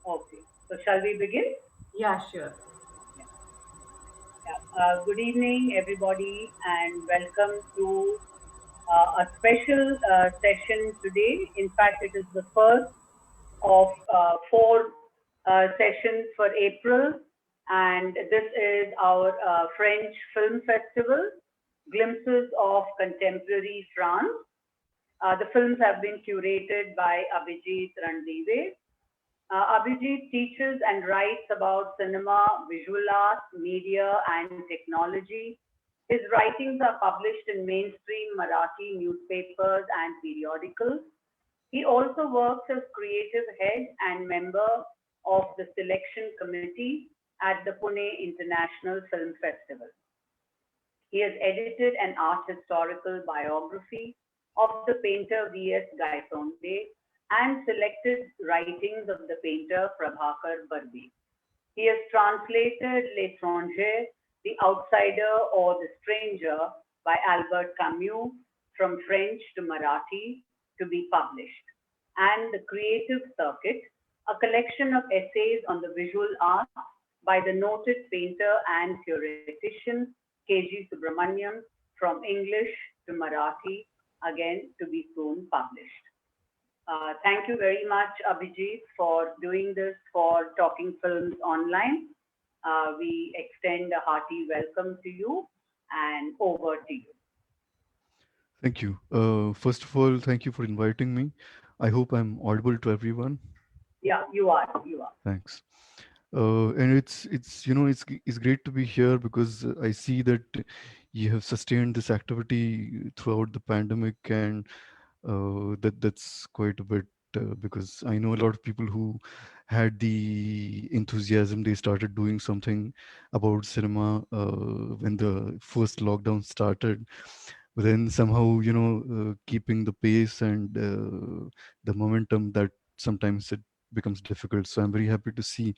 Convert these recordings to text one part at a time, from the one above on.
Okay. So shall we begin? Yeah, sure. Yeah. Yeah. Good evening, everybody, and welcome to a special session today. In fact, it is the first of four sessions for April, and this is our French Film Festival, Glimpses of Contemporary France. The films have been curated by Abhijeet Ranadive. Abhijit teaches and writes about cinema, visual art, media, and technology. His writings are published in mainstream Marathi newspapers and periodicals. He also works as creative head and member of the selection committee at the Pune International Film Festival. He has edited an art historical biography of the painter V.S. Gaisonde and selected writings of the painter Prabhakar Barbi. He has translated L'étranger, The Outsider or The Stranger by Albert Camus from French to Marathi to be published, and The Creative Circuit, a collection of essays on the visual art by the noted painter and theoretician K.G. Subramaniam from English to Marathi, again to be soon published. Thank you very much, Abhijit, for doing this for Talking Films Online. We extend a hearty welcome to you and over to you. Thank you. First of all, thank you for inviting me. I hope I'm audible to everyone. Yeah, you are. You are. Thanks. And it's great to be here because I see that you have sustained this activity throughout the pandemic, and that's quite a bit because I know a lot of people who had the enthusiasm. They started doing something about cinema when the first lockdown started, but then somehow keeping the pace and the momentum, that sometimes it becomes difficult. So I'm very happy to see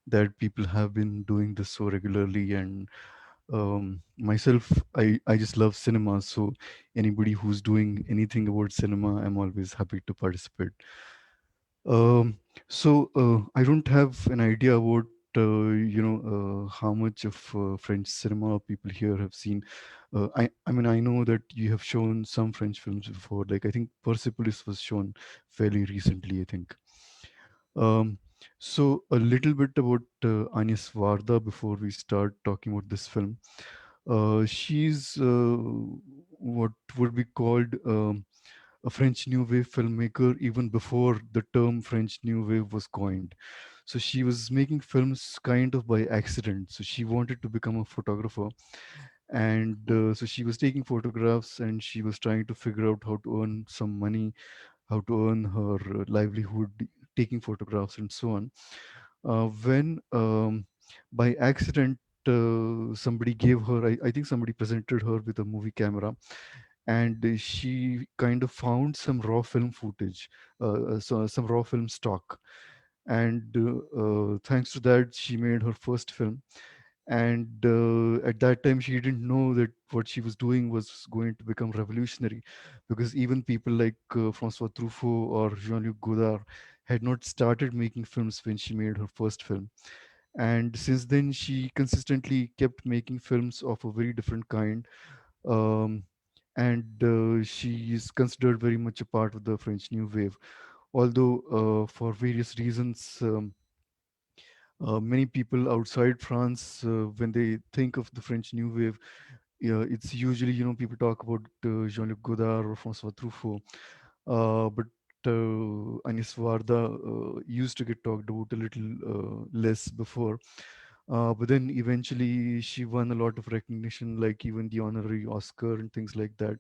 that people have been doing this so regularly. And myself, I just love cinema, so anybody who's doing anything about cinema, I'm always happy to participate. So I don't have an idea about how much of French cinema people here have seen. I mean, I know that you have shown some French films before. Like, I think Persepolis was shown fairly recently, I think. Um, so a little bit about Agnes Varda before we start talking about this film. She's what would be called a French New Wave filmmaker even before the term French New Wave was coined. So she was making films kind of by accident. So she wanted to become a photographer, and so she was taking photographs and she was trying to figure out how to earn some money, how to earn her livelihood taking photographs and so on. When by accident somebody gave her, I think somebody presented her with a movie camera, and she kind of found some raw film footage, so some raw film stock, and thanks to that she made her first film. And at that time she didn't know that what she was doing was going to become revolutionary, because even people like Francois Truffaut or Jean-Luc Godard had not started making films when she made her first film. And since then she consistently kept making films of a very different kind. um, and she is considered very much a part of the French New Wave, although for various reasons, many people outside France, when they think of the French New Wave, it's usually, people talk about Jean-Luc Godard or François Truffaut, but Agnès Varda used to get talked about a little less before. But then eventually she won a lot of recognition, like even the honorary Oscar and things like that.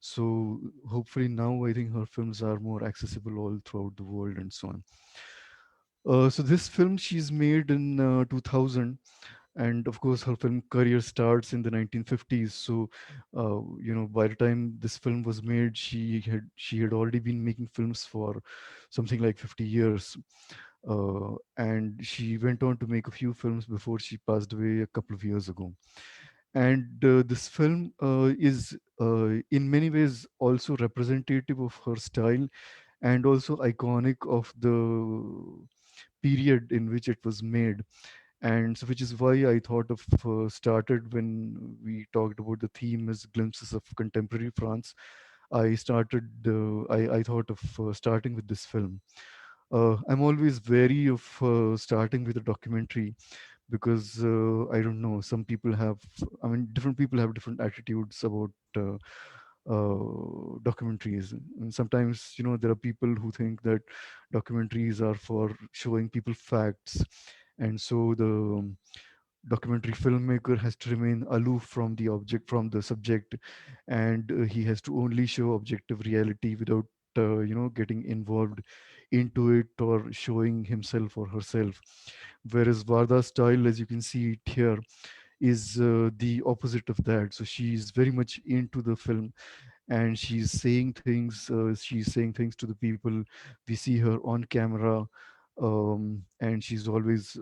So hopefully now I think her films are more accessible all throughout the world and so on. So this film she's made in 2000, and of course her film career starts in the 1950s. So by the time this film was made, she had already been making films for something like 50 years. And she went on to make a few films before she passed away a couple of years ago. And this film is in many ways also representative of her style, and also iconic of the period in which it was made. And so which is why I thought of started when we talked about the theme as glimpses of contemporary France. I thought of starting with this film. I'm always wary of starting with a documentary because I don't know. Some people have, I mean, different people have different attitudes about documentaries, and sometimes there are people who think that documentaries are for showing people facts, and so the documentary filmmaker has to remain aloof from the subject, and he has to only show objective reality without getting involved into it or showing himself or herself. Whereas Varda's style, as you can see it here, is the opposite of that. So she's very much into the film, and she's saying things to the people. We see her on camera, and she's always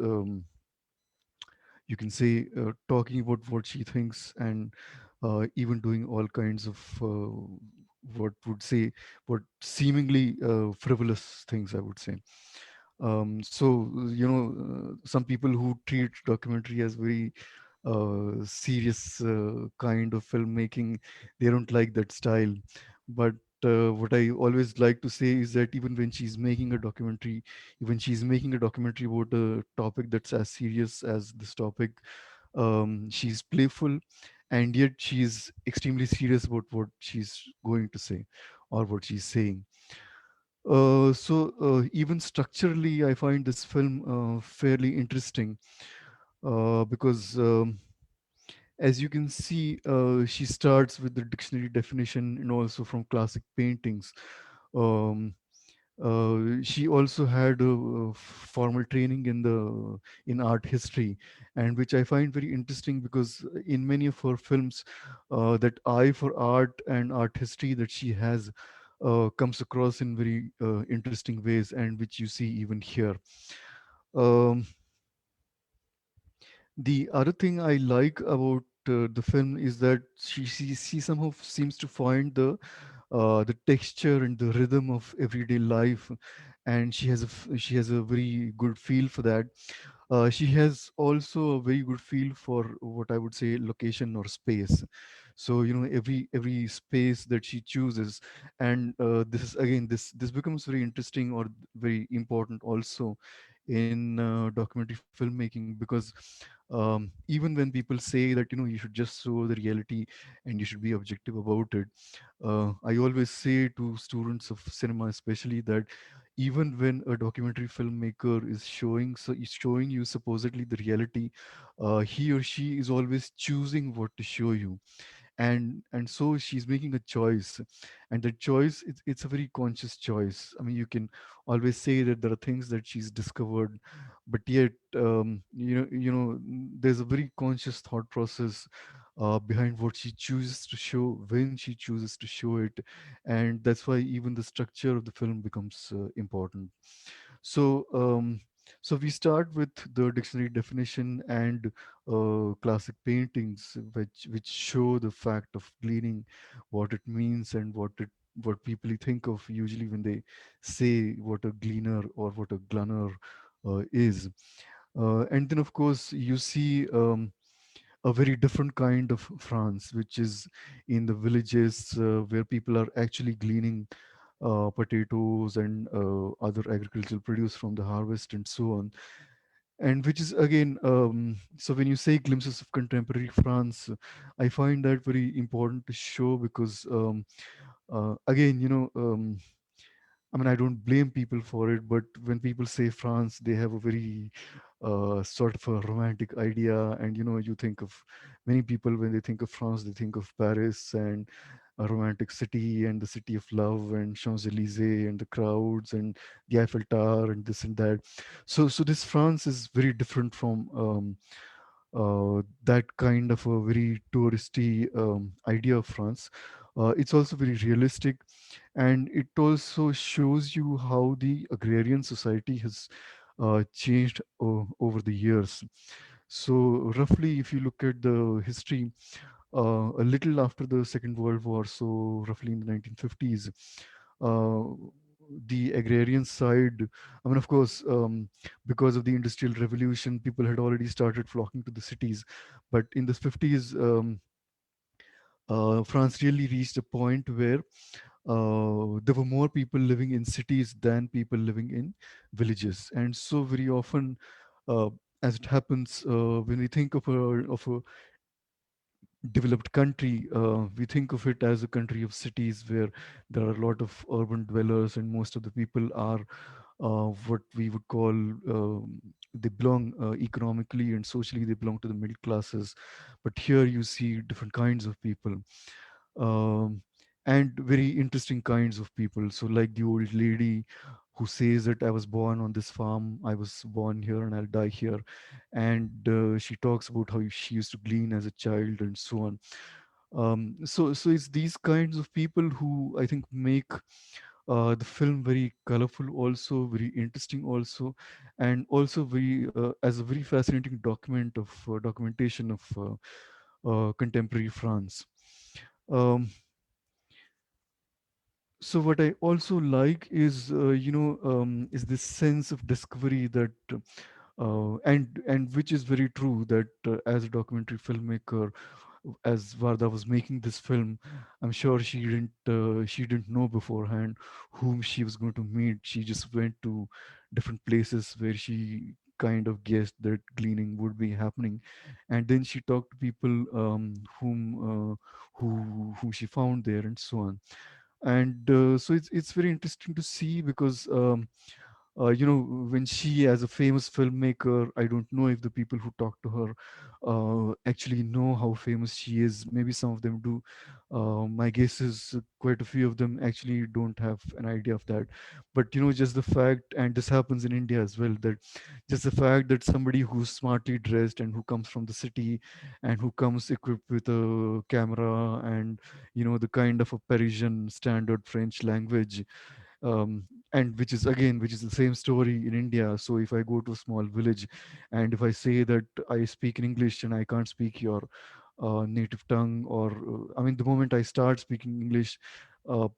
you can say talking about what she thinks, and even doing all kinds of what would say what seemingly frivolous things, I would say. So some people who treat documentary as very serious kind of filmmaking, they don't like that style. But what I always like to say is that even when she's making a documentary, even she's making a documentary about a topic that's as serious as this topic, she's playful, and yet she's extremely serious about what she's going to say or what she's saying. Even structurally, I find this film fairly interesting because, as you can see, she starts with the dictionary definition and also from classic paintings. Um, she also had a formal training in art history, and which I find very interesting because in many of her films, that eye for art and art history that she has comes across in very interesting ways, and which you see even here. Um, the other thing I like about the film is that she somehow seems to find the texture and the rhythm of everyday life, and she has a very good feel for that. She has also a very good feel for what I would say location or space. So every space that she chooses, and this is again this becomes very interesting or very important also in documentary filmmaking, because even when people say that you should just show the reality and you should be objective about it, I always say to students of cinema especially that even when a documentary filmmaker is showing you supposedly the reality, he or she is always choosing what to show you, and so she's making a choice, and the choice, it's a very conscious choice. I mean, you can always say that there are things that she's discovered, but yet there's a very conscious thought process behind what she chooses to show when she chooses to show it, and that's why even the structure of the film becomes important. So um, so we start with the dictionary definition and classic paintings, which show the fact of gleaning, what it means, and what people think of usually when they say what a gleaner or what a glaneur is. And then, of course, you see a very different kind of France, which is in the villages where people are actually gleaning potatoes and other agricultural produce from the harvest and so on. And which is again, so when you say glimpses of contemporary France, I find that very important to show because, again, I mean, I don't blame people for it, but when people say France, they have a very sort of a romantic idea. And, you think of many people when they think of France, they think of Paris and a romantic city and the city of love and Champs-Élysées and the crowds and the Eiffel Tower and this and that. So this France is very different from that kind of a very touristy idea of France. It's also very realistic, and it also shows you how the agrarian society has changed over the years. So roughly, if you look at the history, a little after the Second World War, so roughly in the 1950s, uh, the agrarian side. I mean, of course, because of the industrial revolution, people had already started flocking to the cities. But in the 50s, France really reached a point where there were more people living in cities than people living in villages. And so very often, uh, as it happens, when we think of a developed country, we think of it as a country of cities where there are a lot of urban dwellers, and most of the people are what we would call, they belong economically and socially, they belong to the middle classes. But here you see different kinds of people, um, and very interesting kinds of people. So, like the old lady who says that I was born on this farm, I was born here, and I'll die here. And she talks about how she used to glean as a child and so on. So it's these kinds of people who I think make the film very colorful, also very interesting, also, and also very as a very fascinating documentation of contemporary France. Um, so what I also like is is this sense of discovery that and which is very true, that as a documentary filmmaker, as Varda was making this film, I'm sure she didn't know beforehand whom she was going to meet. She just went to different places where she kind of guessed that gleaning would be happening, and then she talked to people who she found there and so on. And so it's very interesting to see because when she, as a famous filmmaker, I don't know if the people who talk to her actually know how famous she is. Maybe some of them do. My guess is quite a few of them actually don't have an idea of that. But just the fact, and this happens in India as well, that just the fact that somebody who's smartly dressed and who comes from the city and who comes equipped with a camera and the kind of a Parisian standard French language, um, and which is the same story in India. So if I go to a small village and if I say that I speak in English and I can't speak your native tongue, or I mean, the moment I start speaking English, uh,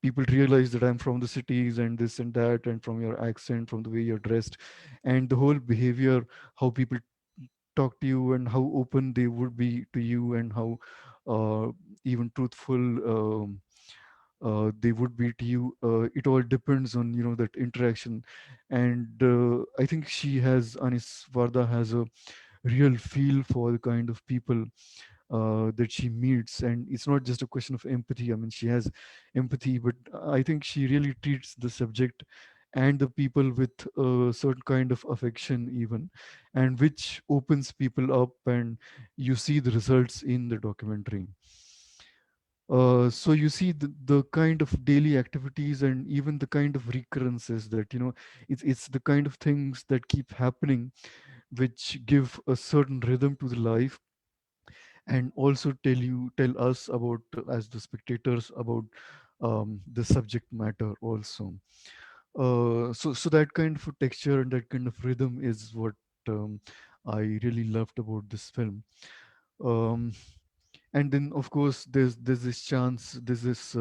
people realize that I'm from the cities and this and that, and from your accent, from the way you're dressed, and the whole behavior, how people talk to you and how open they would be to you, and how uh, even truthful they would be to you. It all depends on that interaction. And I think Anis Varda has a real feel for the kind of people that she meets, and it's not just a question of empathy. I mean, she has empathy, but I think she really treats the subject and the people with a certain kind of affection even, and which opens people up, and you see the results in the documentary. So you see the kind of daily activities and even the kind of recurrences that it's the kind of things that keep happening, which give a certain rhythm to the life, and also tell us about, as the spectators, about the subject matter also. So that kind of a texture and that kind of rhythm is what I really loved about this film. um, and then of course there's this chance, there's this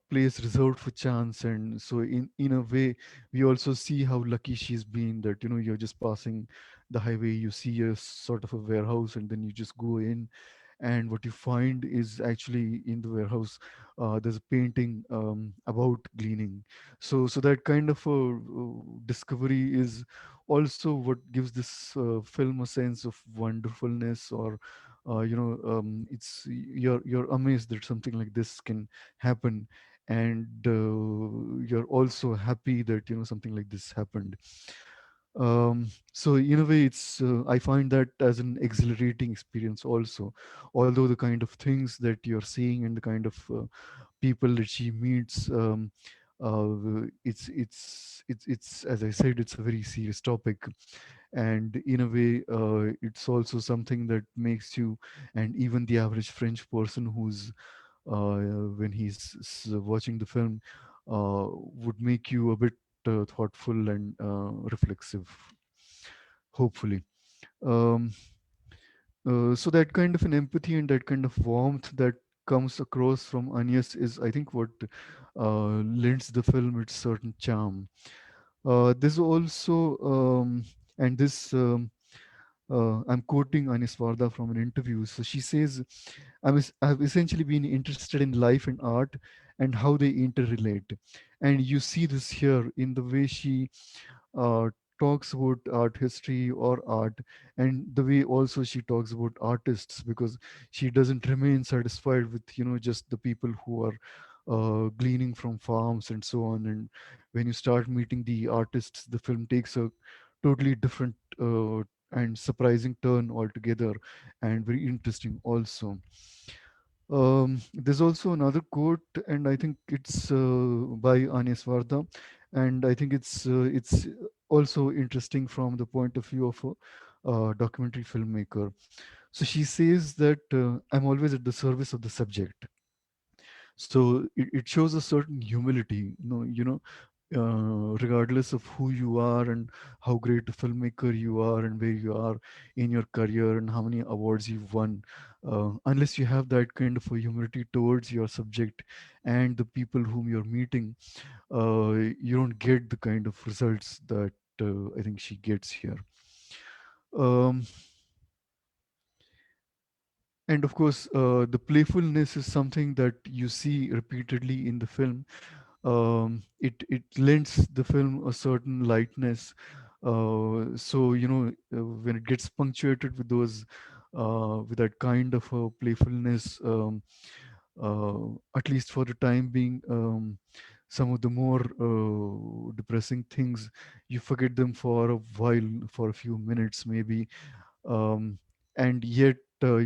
place reserved for chance. And so in a way, we also see how lucky she's been, that you're just passing the highway, you see a sort of a warehouse, and then you just go in, and what you find is actually in the warehouse, there's a painting about gleaning. So that kind of a discovery is also what gives this film a sense of wonderfulness, or it's you're amazed that something like this can happen, and you're also happy that something like this happened. So in a way, it's I find that as an exhilarating experience also, although the kind of things that you're seeing and the kind of people that she meets, it's as I said, it's a very serious topic. And in a way, it's also something that makes you, and even the average French person who's when he's watching the film, would make you a bit thoughtful and reflexive, hopefully. Um, so that kind of an empathy and that kind of warmth that comes across from Agnes is, I think, what lends the film its certain charm. There's also, and this I'm quoting Anis Varda from an interview. So she says, I've essentially been interested in life and art and how they interrelate. And you see this here in the way she uh, talks about art history or art, and the way also she talks about artists, because she doesn't remain satisfied with, just the people who are gleaning from farms and so on. And when you start meeting the artists, the film takes a totally different and surprising turn altogether, and very interesting also. There's also another quote, and I think it's by Anies Varda, and I think it's also interesting from the point of view of a documentary filmmaker. So she says that I'm always at the service of the subject. So it shows a certain humility, regardless of who you are and how great a filmmaker you are and where you are in your career and how many awards you've won, unless you have that kind of a humility towards your subject and the people whom you're meeting, you don't get the kind of results that I think she gets here. Um, and of course, the playfulness is something that you see repeatedly in the film. It lends the film a certain lightness. So when it gets punctuated with those with that kind of a playfulness, at least for the time being, some of the more depressing things, you forget them for a while, for a few minutes maybe. um, and yet, so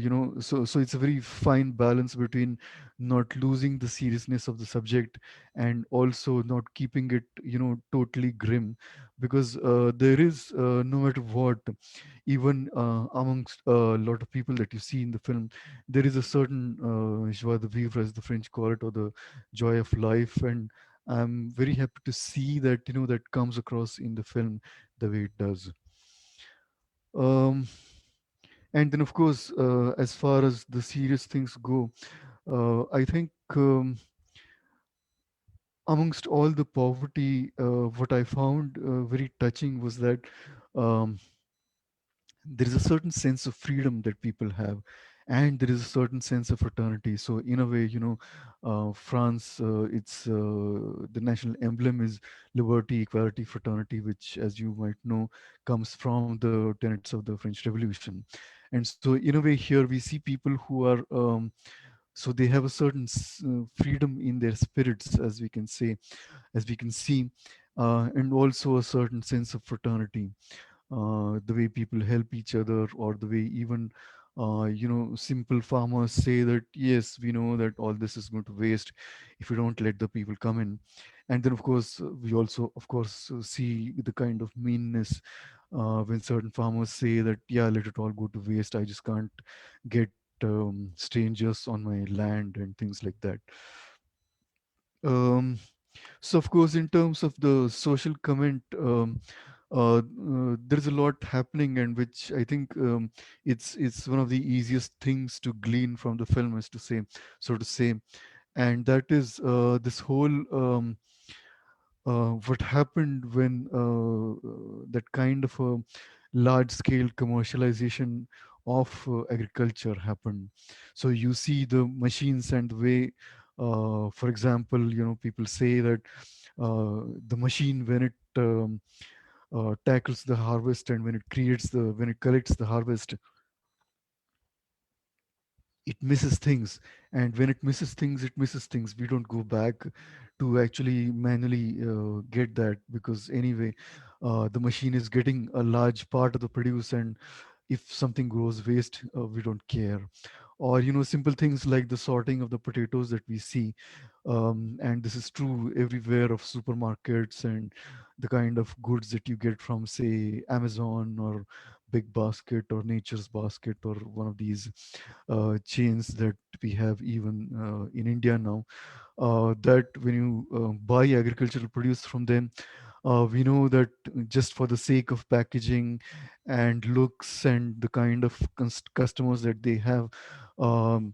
it's a very fine balance between not losing the seriousness of the subject and also not keeping it, totally grim, because there is, no matter what, even amongst a lot of people that you see in the film, there is a certain joie de vivre, as the French call it, or the joy of life. And I'm very happy to see that, that comes across in the film the way it does. um, and then, of course, as far as the serious things go, I think, amongst all the poverty, what I found very touching was that um, there is a certain sense of freedom that people have, and there is a certain sense of fraternity. So in a way, France, it's the national emblem is liberty, equality, fraternity, which, as you might know, comes from the tenets of the French Revolution. And so in a way, here we see people who are, so they have a certain freedom in their spirits, as we can say, as we can see, and also a certain sense of fraternity, the way people help each other, or the way even, simple farmers say that, yes, we know that all this is going to waste if we don't let the people come in. And then, of course, we also, of course, see the kind of meanness when certain farmers say that, yeah, let it all go to waste, I just can't get strangers on my land and things like that. Um, so, of course, in terms of the social comment, there's a lot happening, and which I think, it's one of the easiest things to glean from the film, is to say, so to say, and that is this whole, what happened when that kind of a large-scale commercialization of agriculture happened. So you see the machines and the way, for example, people say that the machine, when it tackles the harvest, and when it collects the harvest, it misses things. And when it misses things, it misses things. We don't go back to actually manually get that, because anyway, the machine is getting a large part of the produce, and if something goes waste, we don't care. Or simple things like the sorting of the potatoes that we see, and this is true everywhere of supermarkets, and the kind of goods that you get from, say, Amazon or Big Basket or Nature's Basket, or one of these chains that we have even in India now, that when you buy agricultural produce from them, we know that just for the sake of packaging and looks and the kind of customers that they have, um,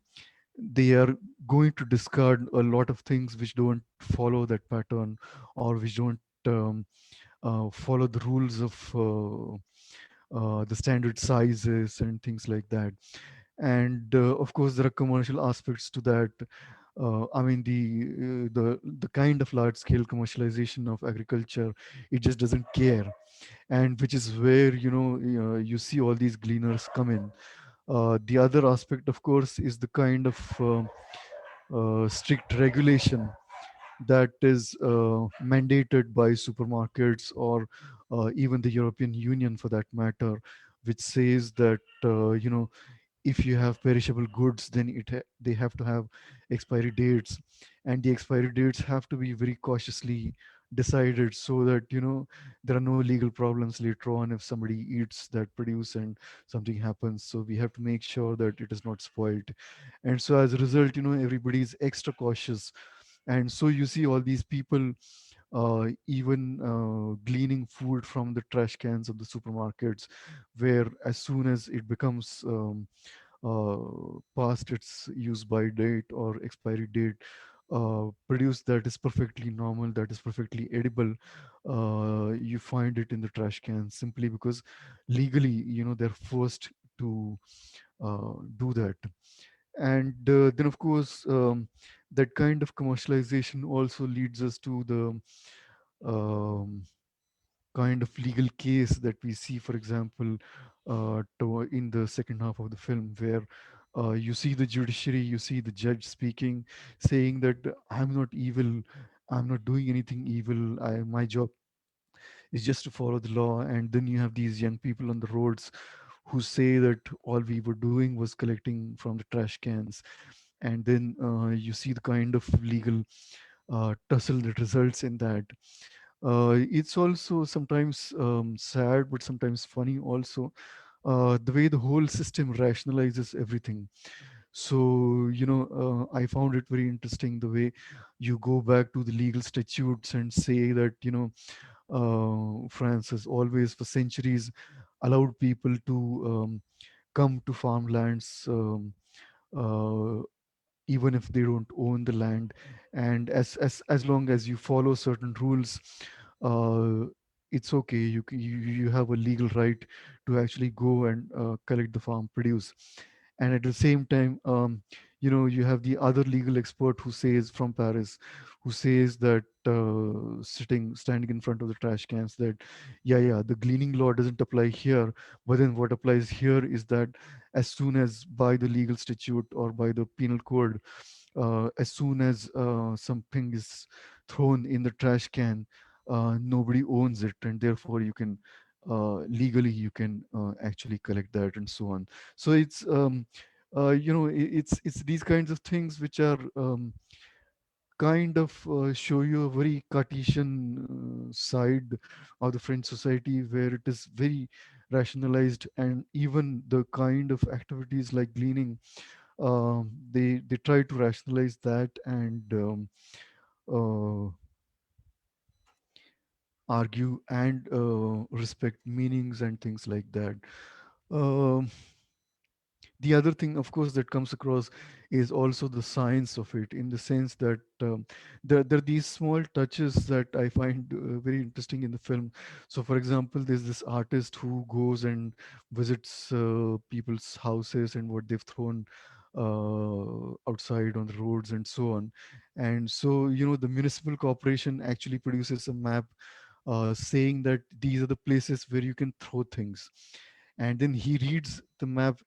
they are going to discard a lot of things which don't follow that pattern, or which don't follow the rules of the standard sizes and things like that. And of course there are commercial aspects to that. I mean, the kind of large scale commercialization of agriculture, it just doesn't care. And which is where, you see all these gleaners come in. The other aspect, of course, is the kind of strict regulation that is mandated by supermarkets, or even the European Union for that matter, which says that if you have perishable goods, then they have to have expiry dates, and the expiry dates have to be very cautiously decided, so that there are no legal problems later on if somebody eats that produce and something happens. So we have to make sure that it is not spoiled. And so as a result, everybody is extra cautious. And so you see all these people even gleaning food from the trash cans of the supermarkets, where as soon as it becomes past its use by date or expiry date, produce that is perfectly normal, that is perfectly edible, you find it in the trash can, simply because legally, they're forced to do that. And then of course, that kind of commercialization also leads us to the um, kind of legal case that we see, for example, in the second half of the film, where you see the judiciary, you see the judge speaking, saying that I'm not evil, I'm not doing anything evil, my job is just to follow the law. And then you have these young people on the roads who say that all we were doing was collecting from the trash cans. And then you see the kind of legal tussle that results in that. It's also sometimes sad, but sometimes funny also, the way the whole system rationalizes everything. So, I found it very interesting the way you go back to the legal statutes and say that, France has always, for centuries, allowed people to come to farmlands. Uh, Even if they don't own the land, and as long as you follow certain rules, uh, it's okay, you have a legal right to actually go and collect the farm produce. And at the same time, you have the other legal expert who says, from Paris, who says that standing in front of the trash cans, that yeah, the gleaning law doesn't apply here, but then what applies here is that as soon as, by the legal statute or by the penal code, as soon as something is thrown in the trash can, nobody owns it, and therefore you can legally you can actually collect that, and so on. So it's these kinds of things which are kind of show you a very Cartesian side of the French society, where it is very rationalized. And even the kind of activities like gleaning, they try to rationalize that, and uh, argue and respect meanings and things like that. Um the other thing, of course, that comes across is also the science of it, in the sense that there are these small touches that I find very interesting in the film. So for example, there's this artist who goes and visits people's houses and what they've thrown outside on the roads and so on. And so, the municipal corporation actually produces a map saying that these are the places where you can throw things. And then he reads the map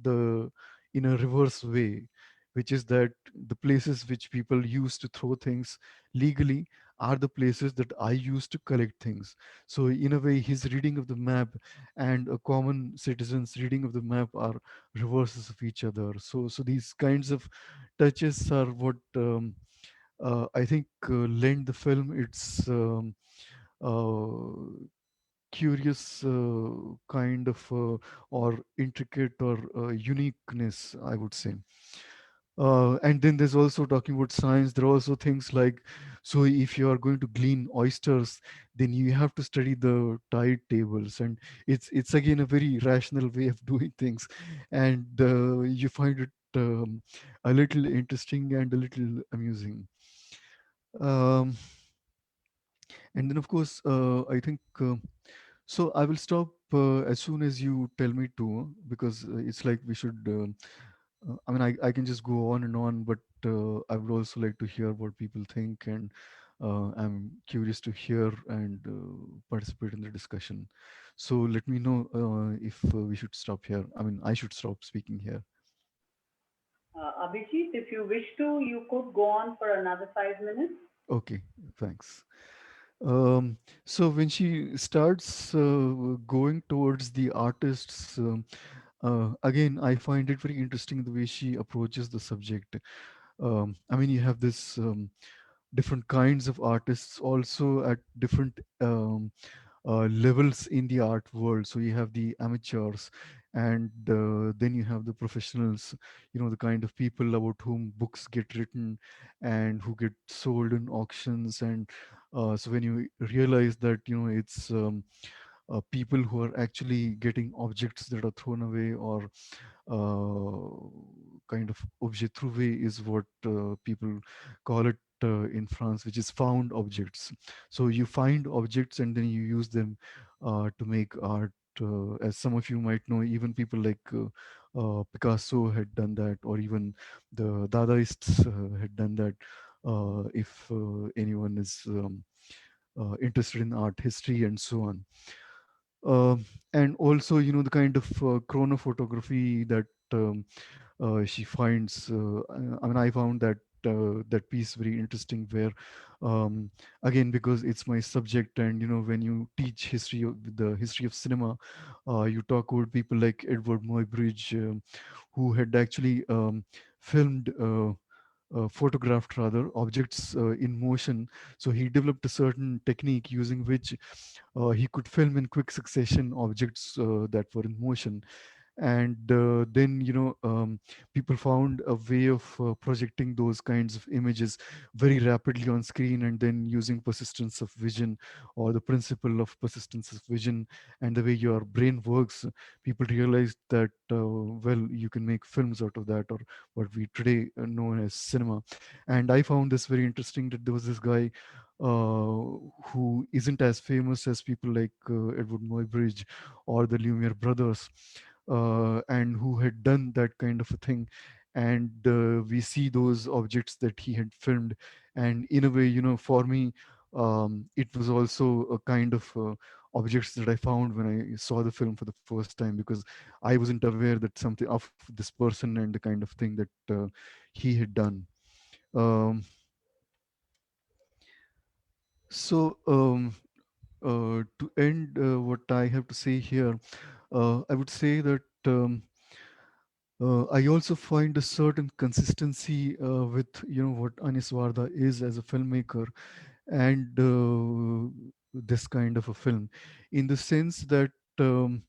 the in a reverse way, which is that the places which people use to throw things legally are the places that I use to collect things. So in a way, his reading of the map and a common citizen's reading of the map are reverses of each other. So these kinds of touches are what I think lend the film its uh, curious kind of or intricate or uniqueness, I would say. And then there's also, talking about science, there are also things like, so if you are going to glean oysters, then you have to study the tide tables, and it's again a very rational way of doing things. And you find it a little interesting and a little amusing. Um, and then, of course, I think so. I will stop as soon as you tell me to, because it's like we should. I mean, I can just go on and on, but I would also like to hear what people think, and I'm curious to hear and participate in the discussion. So let me know if we should stop here. I mean, I should stop speaking here. Abhijit, if you wish to, you could go on for another 5 minutes. Okay, thanks. So when she starts going towards the artists, again, I find it very interesting the way she approaches the subject. I mean, you have this different kinds of artists also at different levels in the art world. So you have the amateurs, and then you have the professionals, the kind of people about whom books get written and who get sold in auctions. And so when you realize that, it's people who are actually getting objects that are thrown away, or kind of objet trouvé is what people call it in France, which is found objects. So you find objects and then you use them to make art. As some of you might know, even people like Picasso had done that, or even the Dadaists had done that. If anyone is interested in art history and so on. And also, the kind of chronophotography that she finds. I mean, I found that piece very interesting, where again, because it's my subject, and when you teach the history of cinema, you talk about people like Edward Muybridge, who had actually filmed. Photographed rather objects in motion. So he developed a certain technique using which he could film in quick succession objects that were in motion. And then, people found a way of projecting those kinds of images very rapidly on screen, and then using persistence of vision, or the principle of persistence of vision, and the way your brain works, people realized that, well, you can make films out of that, or what we today know as cinema. And I found this very interesting, that there was this guy who isn't as famous as people like Edward Muybridge or the Lumiere brothers, and who had done that kind of a thing. And we see those objects that he had filmed. And in a way, for me, it was also a kind of objects that I found when I saw the film for the first time, because I wasn't aware that something of this person and the kind of thing that he had done. Um, so to end what I have to say here, I would say that I also find a certain consistency with what Anis Warda is as a filmmaker, and this kind of a film, in the sense that in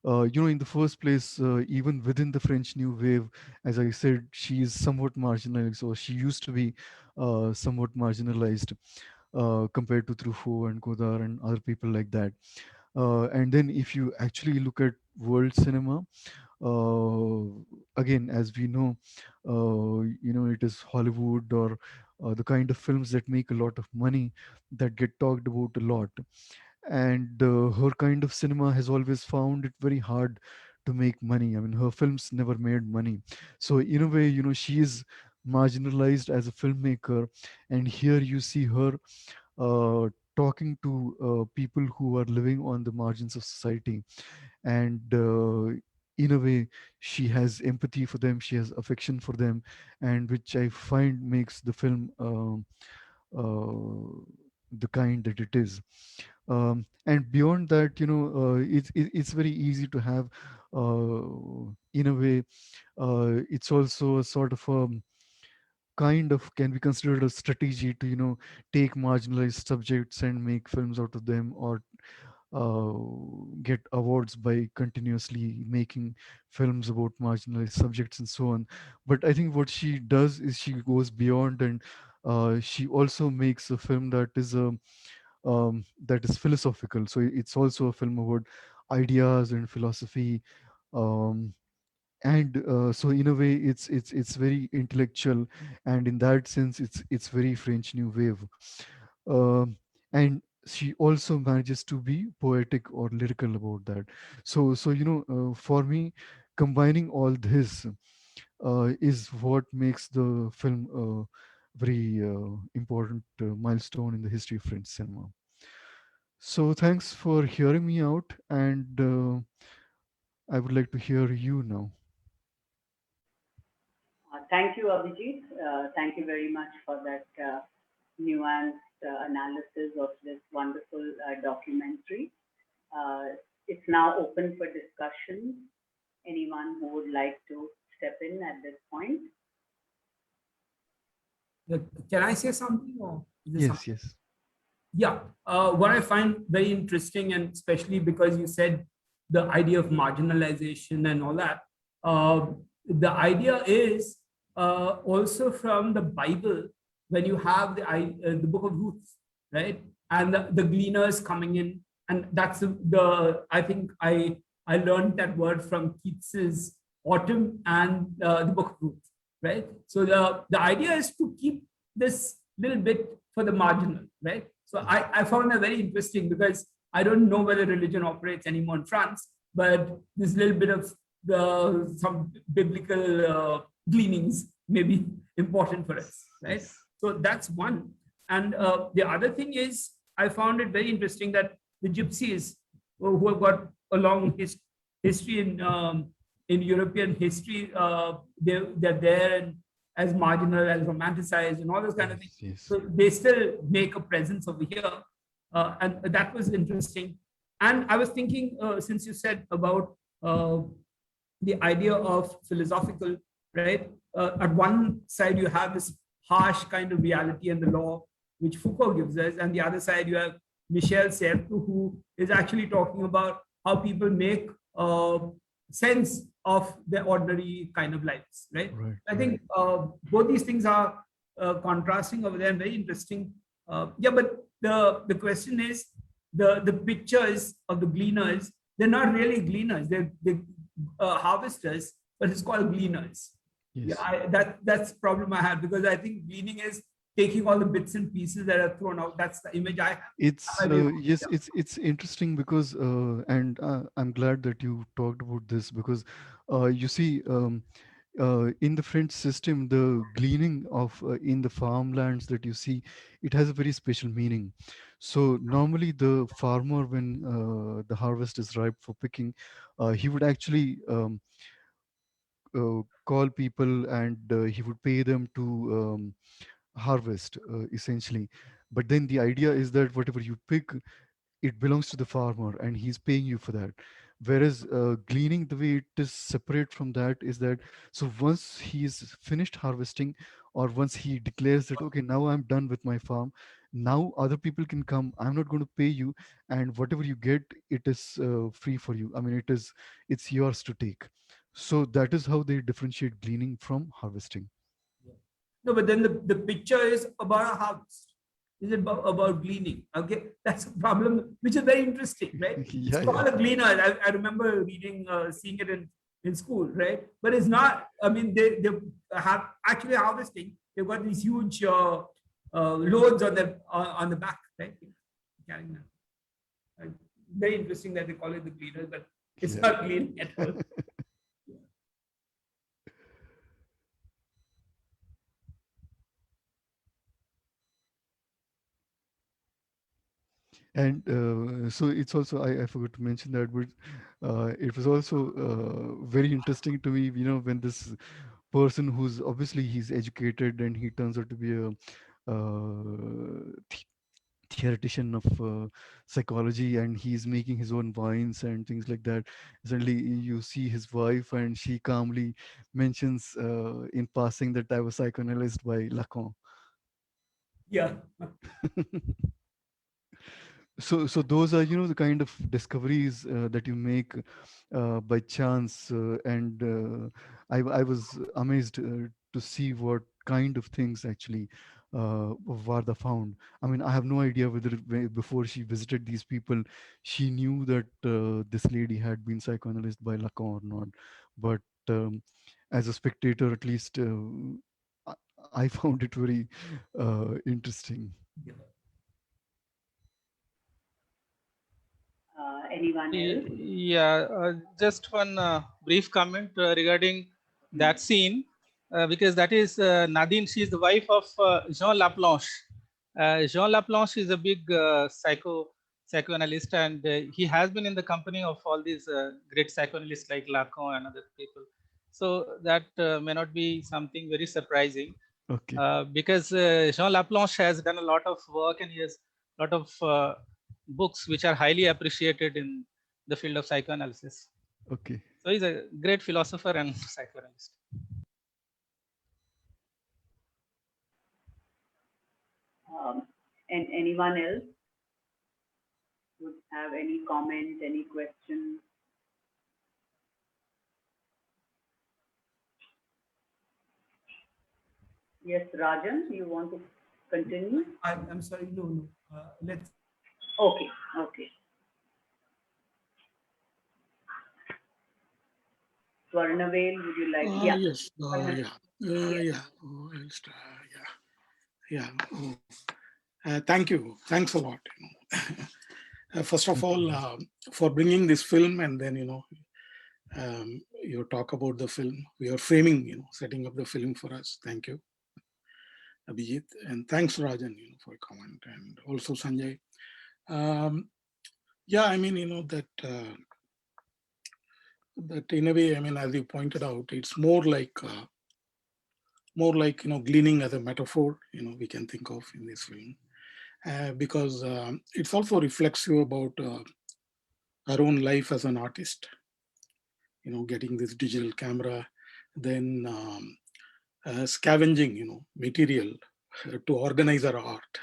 the first place, even within the French New Wave, as I said, she is somewhat marginalized, or she used to be somewhat marginalized compared to Truffaut and Godard and other people like that. And then, if you actually look at world cinema, uh, again, as we know, it is Hollywood, or the kind of films that make a lot of money, that get talked about a lot. And her kind of cinema has always found it very hard to make money. I mean, her films never made money. So in a way, she is marginalized as a filmmaker. And here you see her uh, talking to people who are living on the margins of society. And in a way, she has empathy for them, she has affection for them, and which I find makes the film the kind that it is. And beyond that, it's very easy to have, in a way, it's also a sort of kind of can be considered a strategy to take marginalized subjects and make films out of them, or uh, get awards by continuously making films about marginalized subjects and so on. But I think what she does is she goes beyond, and she also makes a film that is philosophical. So it's also a film about ideas and philosophy. um, and so in a way it's very intellectual, and in that sense it's very French new wave. And she also manages to be poetic or lyrical about that. So for me, combining all this is what makes the film a very important milestone in the history of French cinema. So thanks for hearing me out, and I would like to hear you now. Thank you, Abhijit. Thank you very much for that nuanced analysis of this wonderful documentary. It's now open for discussion. Anyone who would like to step in at this point? Yeah, can I say something, or is this Yes, something? yes. Yeah, what I find very interesting, and especially because you said the idea of marginalization and all that, uh, the idea is also from the Bible, when you have the book of Ruth, right? And the gleaners coming in, and that's the I think I learned that word from Keats's Autumn and the book of Ruth, right? So the idea is to keep this little bit for the marginal, right? So Yes. I found that very interesting, because I don't know whether religion operates anymore in France, but this little bit of some biblical gleanings may be important for us, right? Yes. So that's one. And the other thing is, I found it very interesting that the gypsies, who have got a long history in European history, they're there and as marginal, as romanticized, and all those kind of things. Yes. Yes. So they still make a presence over here, and that was interesting. And I was thinking, since you said about the idea of philosophical, right? At one side, you have this harsh kind of reality and the law, which Foucault gives us, and the other side, you have Michel Certeau, who is actually talking about how people make sense of their ordinary kind of lives, right? Right. I Right. think both these things are contrasting over there and very interesting. Yeah, but the question is, the pictures of the gleaners, they're not really gleaners, they're harvesters, but it's called gleaners. Yeah, Yes. that's the problem I have, because I think gleaning is taking all the bits and pieces that are thrown out. That's the image I have. It's Am I very wrong? yes, Yeah. it's interesting because and I'm glad that you talked about this because you see in the French system the gleaning of in the farmlands that you see, it has a very special meaning. So normally the farmer, when the harvest is ripe for picking, he would actually call people, and he would pay them to harvest essentially. But then the idea is that whatever you pick, it belongs to the farmer and he's paying you for that. Whereas gleaning, the way it is separate from that is that, so once he's finished harvesting, or once he declares that okay, now I'm done with my farm, now other people can come, I'm not going to pay you, and whatever you get, it is free for you. I mean, it's yours to take. So that is how they differentiate gleaning from harvesting. Yeah. No, but then the picture is about a harvest. Is it about gleaning? Okay, that's a problem, which is very interesting, right? It's Yeah, yeah. called a gleaner. I remember reading, seeing it in school, right? But it's not. I mean, they have actually harvesting. They've got these huge loads on the back, right? Carrying them. Uh, Very interesting that they call it the gleaner, but it's Yeah. not gleaning at all. And so it's also, I forgot to mention that, but it was also very interesting to me, when this person who's obviously he's educated and he turns out to be a theoretician of psychology, and he's making his own wines and things like that. Suddenly you see his wife and she calmly mentions in passing that I was psychoanalyzed by Lacan. Yeah. So those are the kind of discoveries that you make by chance, and I was amazed to see what kind of things actually Varda found. I mean, I have no idea whether before she visited these people she knew that this lady had been psychoanalyzed by Lacan or not, but as a spectator, at least, I, I found it very interesting. Yeah. Anyone else? Yeah, just one brief comment regarding Hmm. that scene, because that is Nadine. She is the wife of Jean Laplanche. Jean Laplanche is a big psychoanalyst, and he has been in the company of all these great psychoanalysts like Lacan and other people. So that may not be something very surprising, Okay, because Jean Laplanche has done a lot of work, and he has a lot of books which are highly appreciated in the field of psychoanalysis. okay. So he's a great philosopher and psychoanalyst. Um, and anyone else would have any comment, any question? Yes, Rajan, you want to continue? I'm sorry, no, no. Let's. Okay, okay. Swarnavel, would you like? Yeah, Yes, Swarnavel. yeah, Yes. yeah. Oh, yeah, yeah. Oh, thank you. Thanks a lot. First of Thank you. all, for bringing this film, and then you talk about the film. We are framing, setting up the film for us. Thank you, Abhijeet, and thanks Rajan, for comment, and also Sanjay. Um, yeah, I mean, that in a way, I mean, as you pointed out, it's more like gleaning as a metaphor. We can think of in this film, because it's also reflexive about our own life as an artist. Getting this digital camera, then scavenging material to organize our art.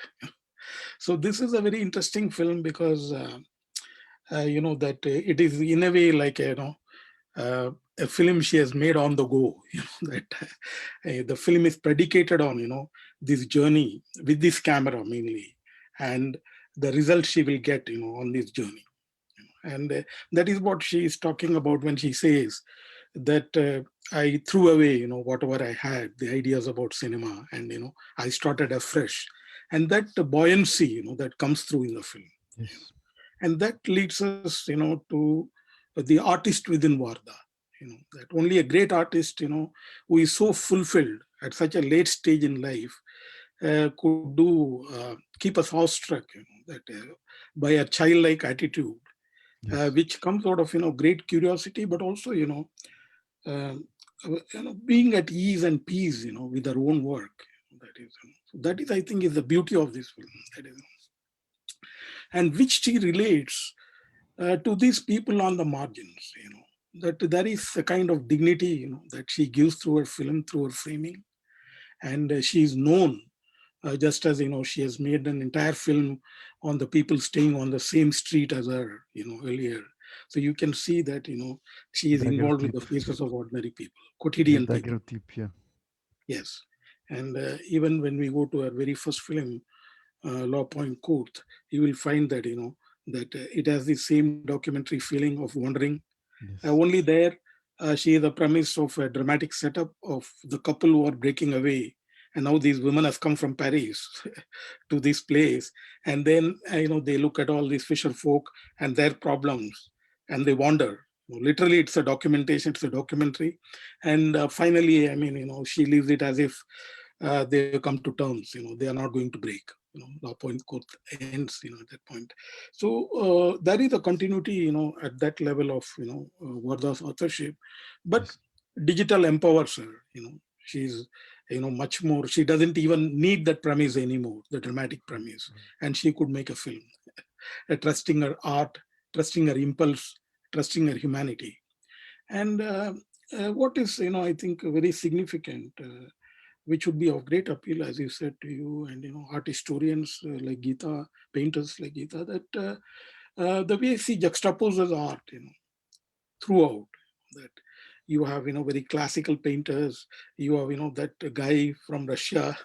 So this is a very interesting film because that it is in a way like a film she has made on the go. That the film is predicated on this journey with this camera mainly, and the results she will get on this journey. And that is what she is talking about when she says that I threw away whatever I had, the ideas about cinema, and I started afresh. And that buoyancy that comes through in the film, Yes, and that leads us to the artist within Varda. That only a great artist who is so fulfilled at such a late stage in life could do keep us awestruck, that by a childlike attitude, yes, which comes out of great curiosity, but also uh, being at ease and peace with our own work. That is I think is the beauty of this film. That is, and which she relates to these people on the margins. That there is a kind of dignity that she gives through her film, through her framing, and she is known, just as she has made an entire film on the people staying on the same street as her earlier. So you can see that she is involved with daguerreotype. the faces of ordinary people, Yeah, quotidian people. daguerreotype. Yeah, Yes. And even when we go to our very first film, Law Point Court, you will find that that it has the same documentary feeling of wandering. yes, Only there, she is the premise of a dramatic setup of the couple who are breaking away, and now these women have come from Paris to this place, and then they look at all these fisher folk and their problems, and they wander. Literally, it's a documentation. It's a documentary, and finally, I mean, she leaves it as if they come to terms. They are not going to break. Law Point Court ends. At that point. So there is a continuity. At that level of Varda's authorship, but yes, digital empowers her. She's much more. She doesn't even need that premise anymore, the dramatic premise, and she could make a film, trusting her art, trusting her impulse, trusting her humanity. And what is I think very significant, which would be of great appeal, as you said, to you and art historians like Geeta, painters like Geeta, that the way she juxtaposes art throughout. That you have very classical painters, you have that guy from Russia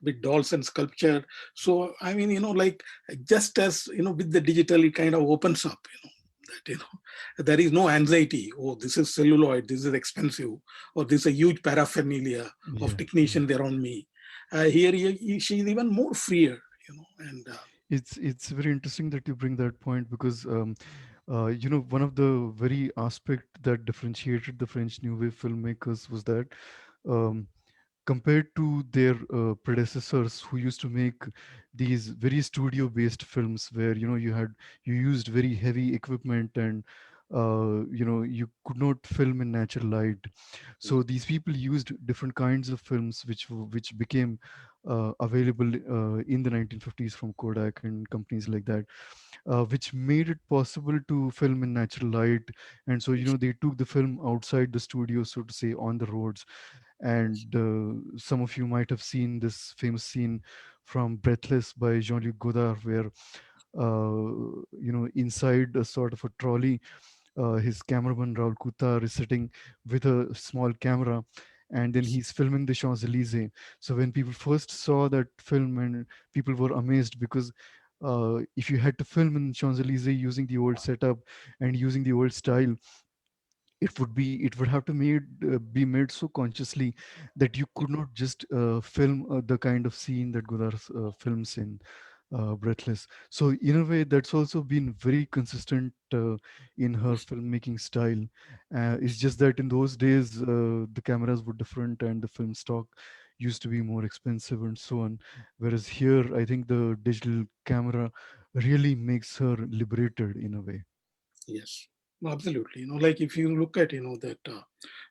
with dolls and sculpture. So I mean like, just as with the digital, it kind of opens up that, there is no anxiety. Oh, this is celluloid, this is expensive, or this is a huge paraphernalia of Yeah, yeah. technicians around me. Here, she's even more freer, and It's very interesting that you bring that point because one of the very aspect that differentiated the French New Wave filmmakers was that um, compared to their predecessors who used to make these very studio based films where you used very heavy equipment and you could not film in natural light. So these people used different kinds of films which became available in the 1950s from Kodak and companies like that, which made it possible to film in natural light. And so they took the film outside the studio, so to say, on the roads. And some of you might have seen this famous scene from Breathless by Jean-Luc Godard, where inside a sort of a trolley, his cameraman Raoul Couture is sitting with a small camera, and then he's filming the Champs-Élysées. So when people first saw that film, and people were amazed because if you had to film in Champs-Élysées using the old setup and using the old style, it would have to be made so consciously that you could not just film the kind of scene that Godard films in Breathless. So in a way, that's also been very consistent in her filmmaking style. It's just that in those days the cameras were different and the film stock used to be more expensive and so on. Whereas here, I think the digital camera really makes her liberated in a way. yes, no, absolutely. Like if you look at, that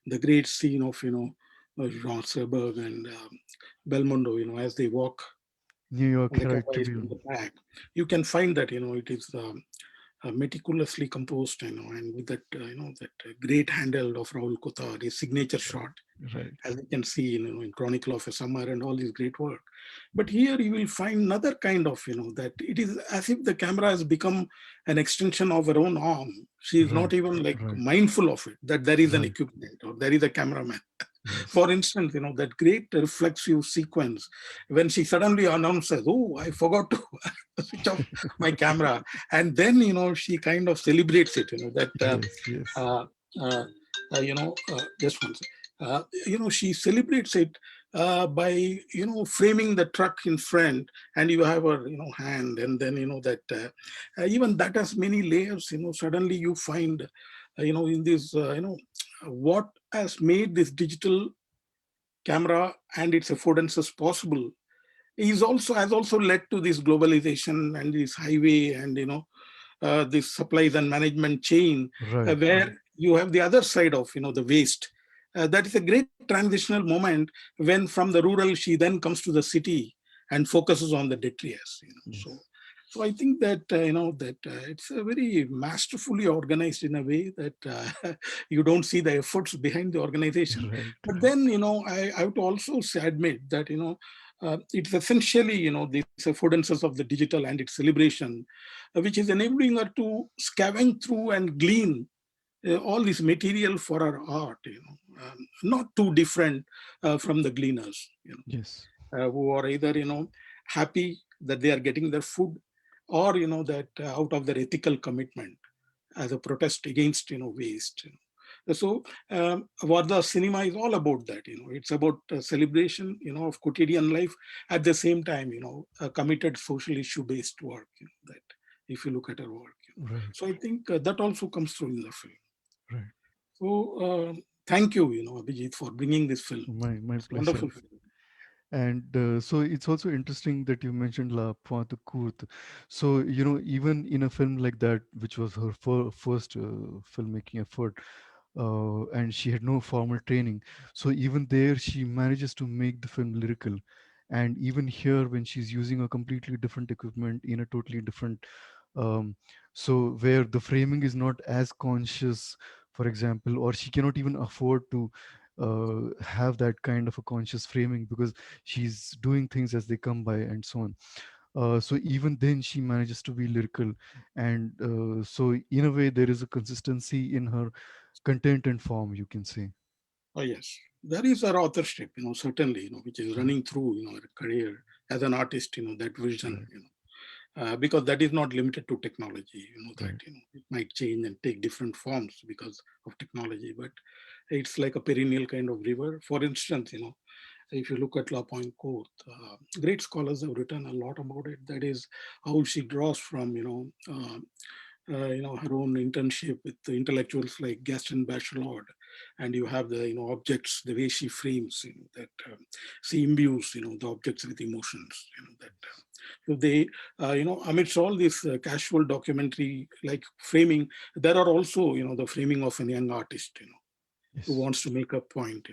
the great scene of, Jean Seberg and Belmondo, as they walk New York on the Herald camera is in Tribune. the back, you can find that, it is meticulously composed, and with that, that great handle of Raoul Cotar, his signature shot, Right. as you can see, in Chronicle of a Summer and all this great work. But here you will find another kind of, that it is as if the camera has become an extension of her own arm. She is not Right. even like Right. mindful of it, that there is an Right. equipment or there is a cameraman. Yes. For instance, that great reflexive sequence when she suddenly announces, "Oh, I forgot to switch off my camera," and then she kind of celebrates it. That Yes. Yes. uh, uh, just once, she celebrates it by framing the truck in front, and you have her hand, and then that even that has many layers. Suddenly you find in this what has made this digital camera and its affordances possible is also has also led to this globalization and this highway and this supplies and management chain, Right. Right. where you have the other side of the waste. That is a great transitional moment when from the rural she then comes to the city and focuses on the detritus. So Yes. so I think that that it's a very masterfully organized in a way that you don't see the efforts behind the organization. Right. But Right. then I have to also admit that it's essentially these affordances of the digital and its celebration, which is enabling her to scavenge through and glean all this material for our art, not too different from the gleaners, Yes. who are either, happy that they are getting their food, or, that out of their ethical commitment as a protest against, waste. So what the cinema is all about that, it's about celebration, of quotidian life, at the same time, a committed social issue based work, that if you look at our work. Right. So I think that also comes through in the film. Right. So thank you, Abhijeet, for bringing this film. My It's a pleasure. wonderful film. And so it's also interesting that you mentioned La Pointe Courte. So, even in a film like that, which was her first filmmaking effort, and she had no formal training. So even there, she manages to make the film lyrical. And even here, when she's using a completely different equipment in a totally different, um, so where the framing is not as conscious, for example, or she cannot even afford to have that kind of a conscious framing because she's doing things as they come by and so on. So even then she manages to be lyrical, and so in a way there is a consistency in her content and form, you can say. Oh, yes. There is her authorship, certainly, which is Right. running through, her career as an artist, that vision, Right. because that is not limited to technology. That Right. it might change and take different forms because of technology, but it's like a perennial kind of river. For instance, if you look at La Pointe Court, great scholars have written a lot about it. That is how she draws from her own internship with the intellectuals like Gaston Bachelard, and you have the objects, the way she frames, that she imbues the objects with emotions, that so they amidst all this casual documentary like framing, there are also the framing of a young artist, who Yes. wants to make a point.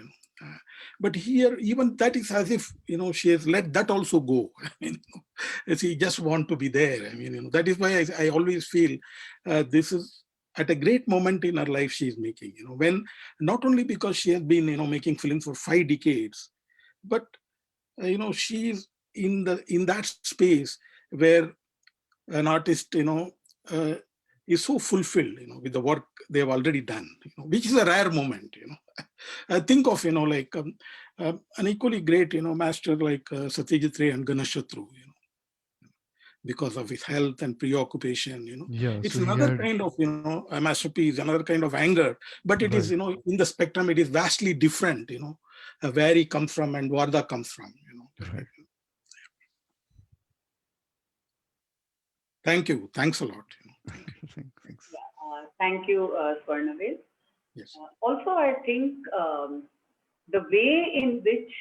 But here, even that is as if she has let that also go. I mean, she just want to be there. I mean, that is why I always feel this is at a great moment in her life she is making. When not only because she has been making films for 5 decades, but she is in that space where an artist uh, is so fulfilled with the work they have already done, which is a rare moment. Think of like an equally great master like Satyajit Ray and Ganesh Shatru, because of his health and preoccupation. Yeah. It's So he another had, kind of a masterpiece, another kind of anger, but it is right. in the spectrum it is vastly different, where he comes from and Warda comes from. Right. Thank you, thanks a lot. Thank you. Thanks. Thank you, Swarnavil. Yes. Also, I think the way in which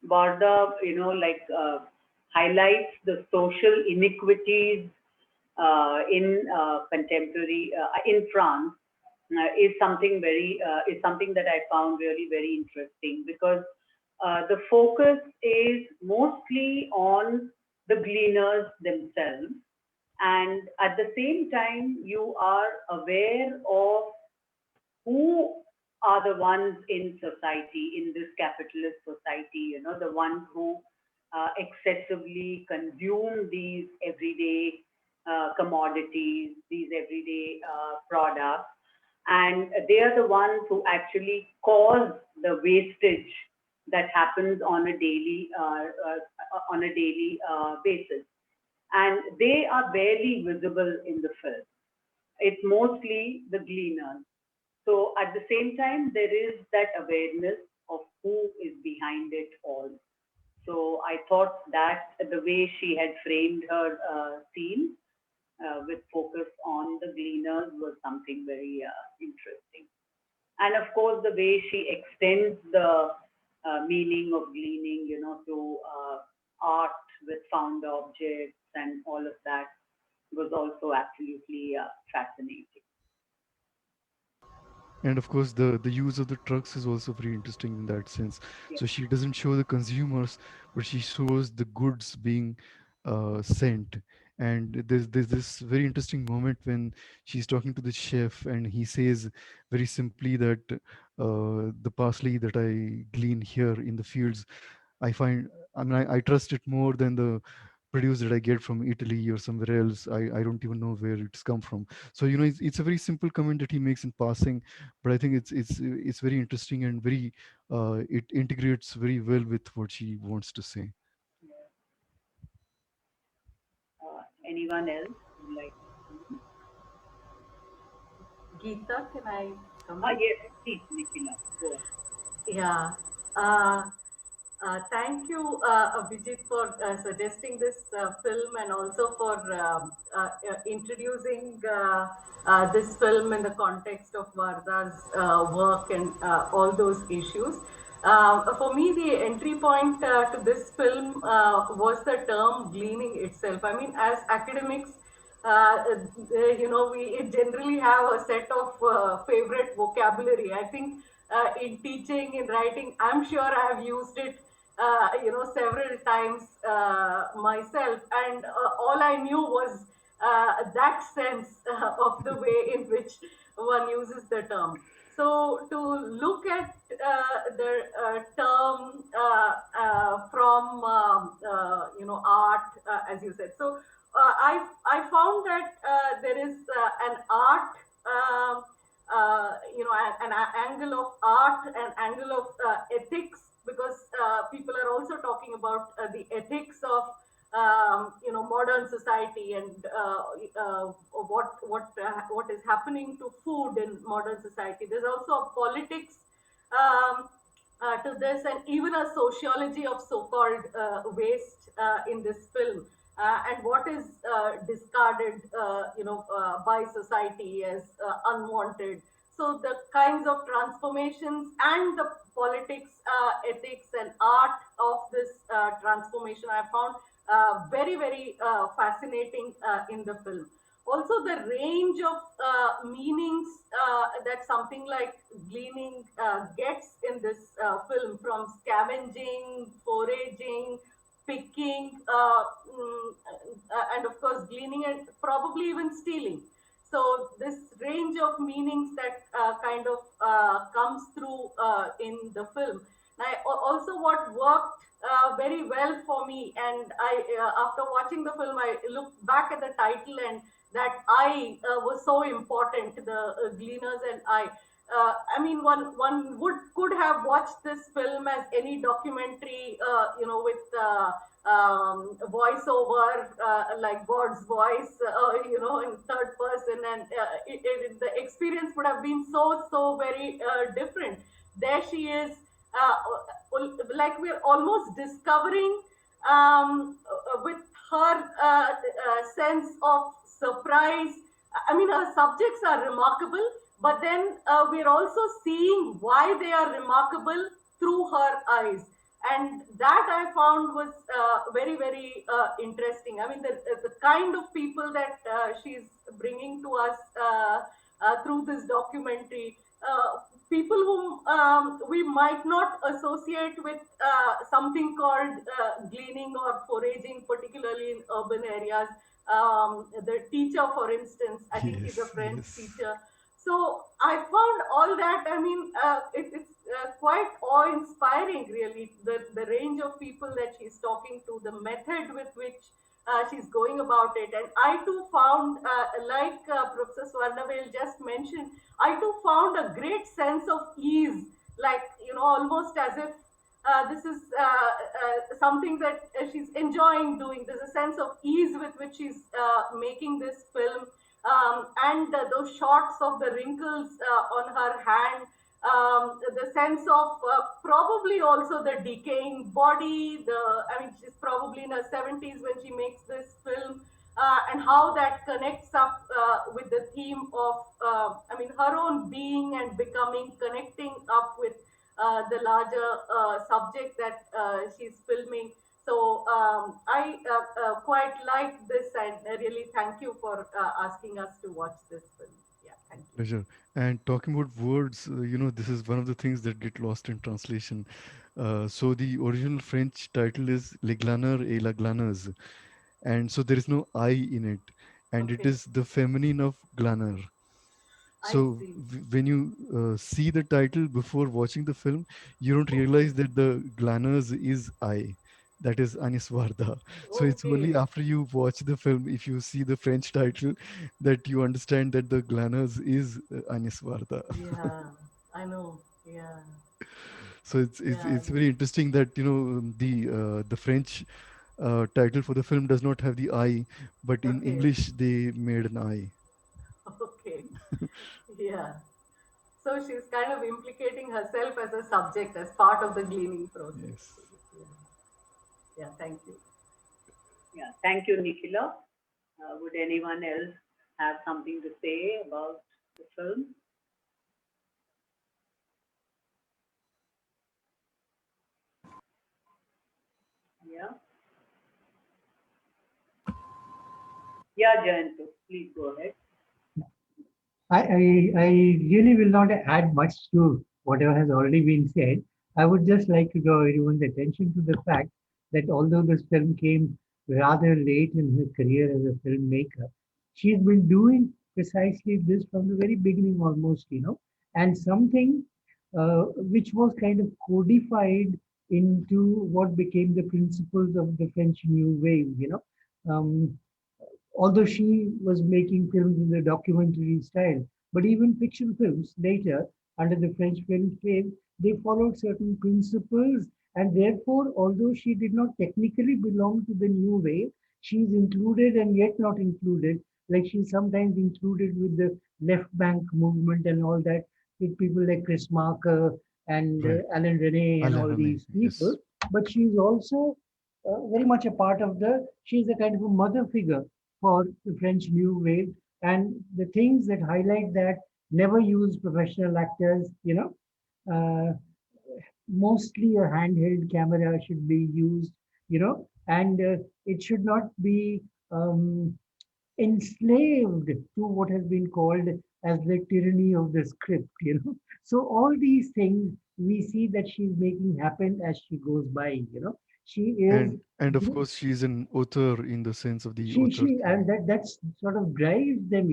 Varda, highlights the social inequities in contemporary in France is something that I found really very interesting, because the focus is mostly on the gleaners themselves, and at the same time you are aware of who are the ones in society, in this capitalist society, the ones who excessively consume these everyday commodities, these everyday products, and they are the ones who actually cause the wastage that happens on a daily basis, and they are barely visible in the film. It's mostly the gleaners. So at the same time, there is that awareness of who is behind it all. So I thought that the way she had framed her scene with focus on the gleaners was something very interesting. And of course, the way she extends the meaning of gleaning, to art with found objects and all of that was also absolutely fascinating. And of course, the use of the trucks is also very interesting in that sense. Yes. So she doesn't show the consumers, but she shows the goods being sent. And there's this very interesting moment when she's talking to the chef, and he says very simply that the parsley that I glean here in the fields, I find, I mean, I trust it more than the produce that I get from Italy or somewhere else. I don't even know where it's come from. So it's a very simple comment that he makes in passing, but I think it's very interesting and very it integrates very well with what she wants to say. Anyone else would like to? Geeta, can I come in? Yes, please, Nikhila, go ahead. Yeah. Uh, Thank you, Abhijeet, for suggesting this film, and also for introducing this film in the context of Varda's work and all those issues. For me, the entry point to this film was the term gleaning itself. I mean, as academics, we generally have a set of favorite vocabulary. I think in teaching, in writing, I'm sure I have used it several times myself, and all I knew was that sense of the way in which one uses the term. So to look at the term from art, as you said. So I found that there is an art. An angle of art, an angle of ethics, because people are also talking about the ethics of modern society and what is happening to food in modern society. There's also a politics um, to this, and even a sociology of so-called waste in this film, and what is discarded, by society as unwanted. So the kinds of transformations and the politics, ethics, and art of this transformation, I found very, very fascinating in the film. Also, the range of meanings that something like gleaning gets in this film, from scavenging, foraging, picking, and of course gleaning, and probably even stealing. So this range of meanings that kind of comes through in the film. Also, what worked very well for me, and after watching the film, I looked back at the title, and that I was so important. The Gleaners and I. One would could have watched this film as any documentary, with voiceover, like God's voice, in third person, and the experience would have been so very different. There she is, like we're almost discovering, with her sense of surprise. I mean, her subjects are remarkable, but then we're also seeing why they are remarkable through her eyes. And that I found was very, very interesting. I mean, the kind of people that she's bringing to us through this documentary, people whom we might not associate with something called gleaning or foraging, particularly in urban areas. The teacher, for instance, I think he's a Yes, French yes. teacher. So I found all that. I mean, it's quite awe-inspiring, really. The range of people that she's talking to, the method with which she's going about it, and I too found, like Professor Swarnavel just mentioned, I too found a great sense of ease, like, almost as if this is something that she's enjoying doing. There's a sense of ease with which she's making this film, and those shots of the wrinkles on her hand, the sense of probably also the decaying body. I mean, she's probably in her 70s when she makes this film, and how that connects up with the theme of, her own being and becoming, connecting up with the larger subject that she's filming. So I quite like this, and I really thank you for asking us to watch this film. Yeah, thank you. Pleasure. And talking about words, this is one of the things that get lost in translation. So the original French title is Les Glaneurs et la Glaneuse. And so there is no I in it. And it Okay, is the feminine of glaner. I So see. when you see the title before watching the film, you don't realize that the glaneurs is I, that is Anis Varda. So it's only Okay, after you watch the film, if you see the French title, that you understand that the glaneurs is Anis Varda. yeah, I know. Yeah, So it's yeah, it's very interesting that the French title for the film does not have the I, but in okay, English they made an I. okay, yeah. So she's kind of implicating herself as a subject, as part of the gleaning process. Yes. Yeah, yeah, thank you. Yeah, thank you, Nikhila. Would anyone else have something to say about the film? Yeah, yeah, Jayantu, please go ahead. I really will not add much to whatever has already been said. I would just like to draw everyone's attention to the fact that although this film came rather late in her career as a filmmaker, she's been doing precisely this from the very beginning almost, and something which was kind of codified into what became the principles of the French New Wave. Um, Although she was making films in the documentary style, but even fiction films later, under the French film wave, they followed certain principles And therefore, although she did not technically belong to the new wave, she is included and yet not included. Like she's sometimes included with the left bank movement and all that, with people like Chris Marker and Right. Alan Rene and Alain all René, these people. yes. But she's also very much a part of she's a kind of a mother figure for the French New Wave. And the things that highlight that: never use professional actors, uh, mostly a handheld camera should be used, and it should not be enslaved to what has been called as the tyranny of the script. So all these things we see that she's making happen as she goes by. She is And of course she's an author in the sense of the she author she theory. and that's sort of drives them,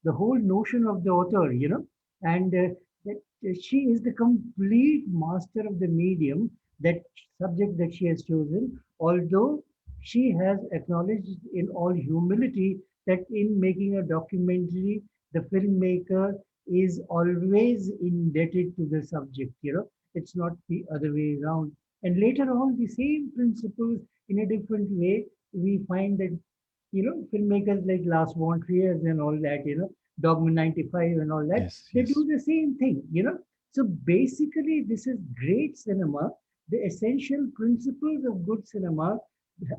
the whole notion of the author, and that she is the complete master of the medium, that subject that she has chosen, although she has acknowledged in all humility that in making a documentary, the filmmaker is always indebted to the subject. It's not the other way around. And later on, the same principles in a different way, we find that filmmakers like Lars von Trier and all that, Dogma 95 and all that, Yes, they yes. do the same thing. So basically, this is great cinema, the essential principles of good cinema,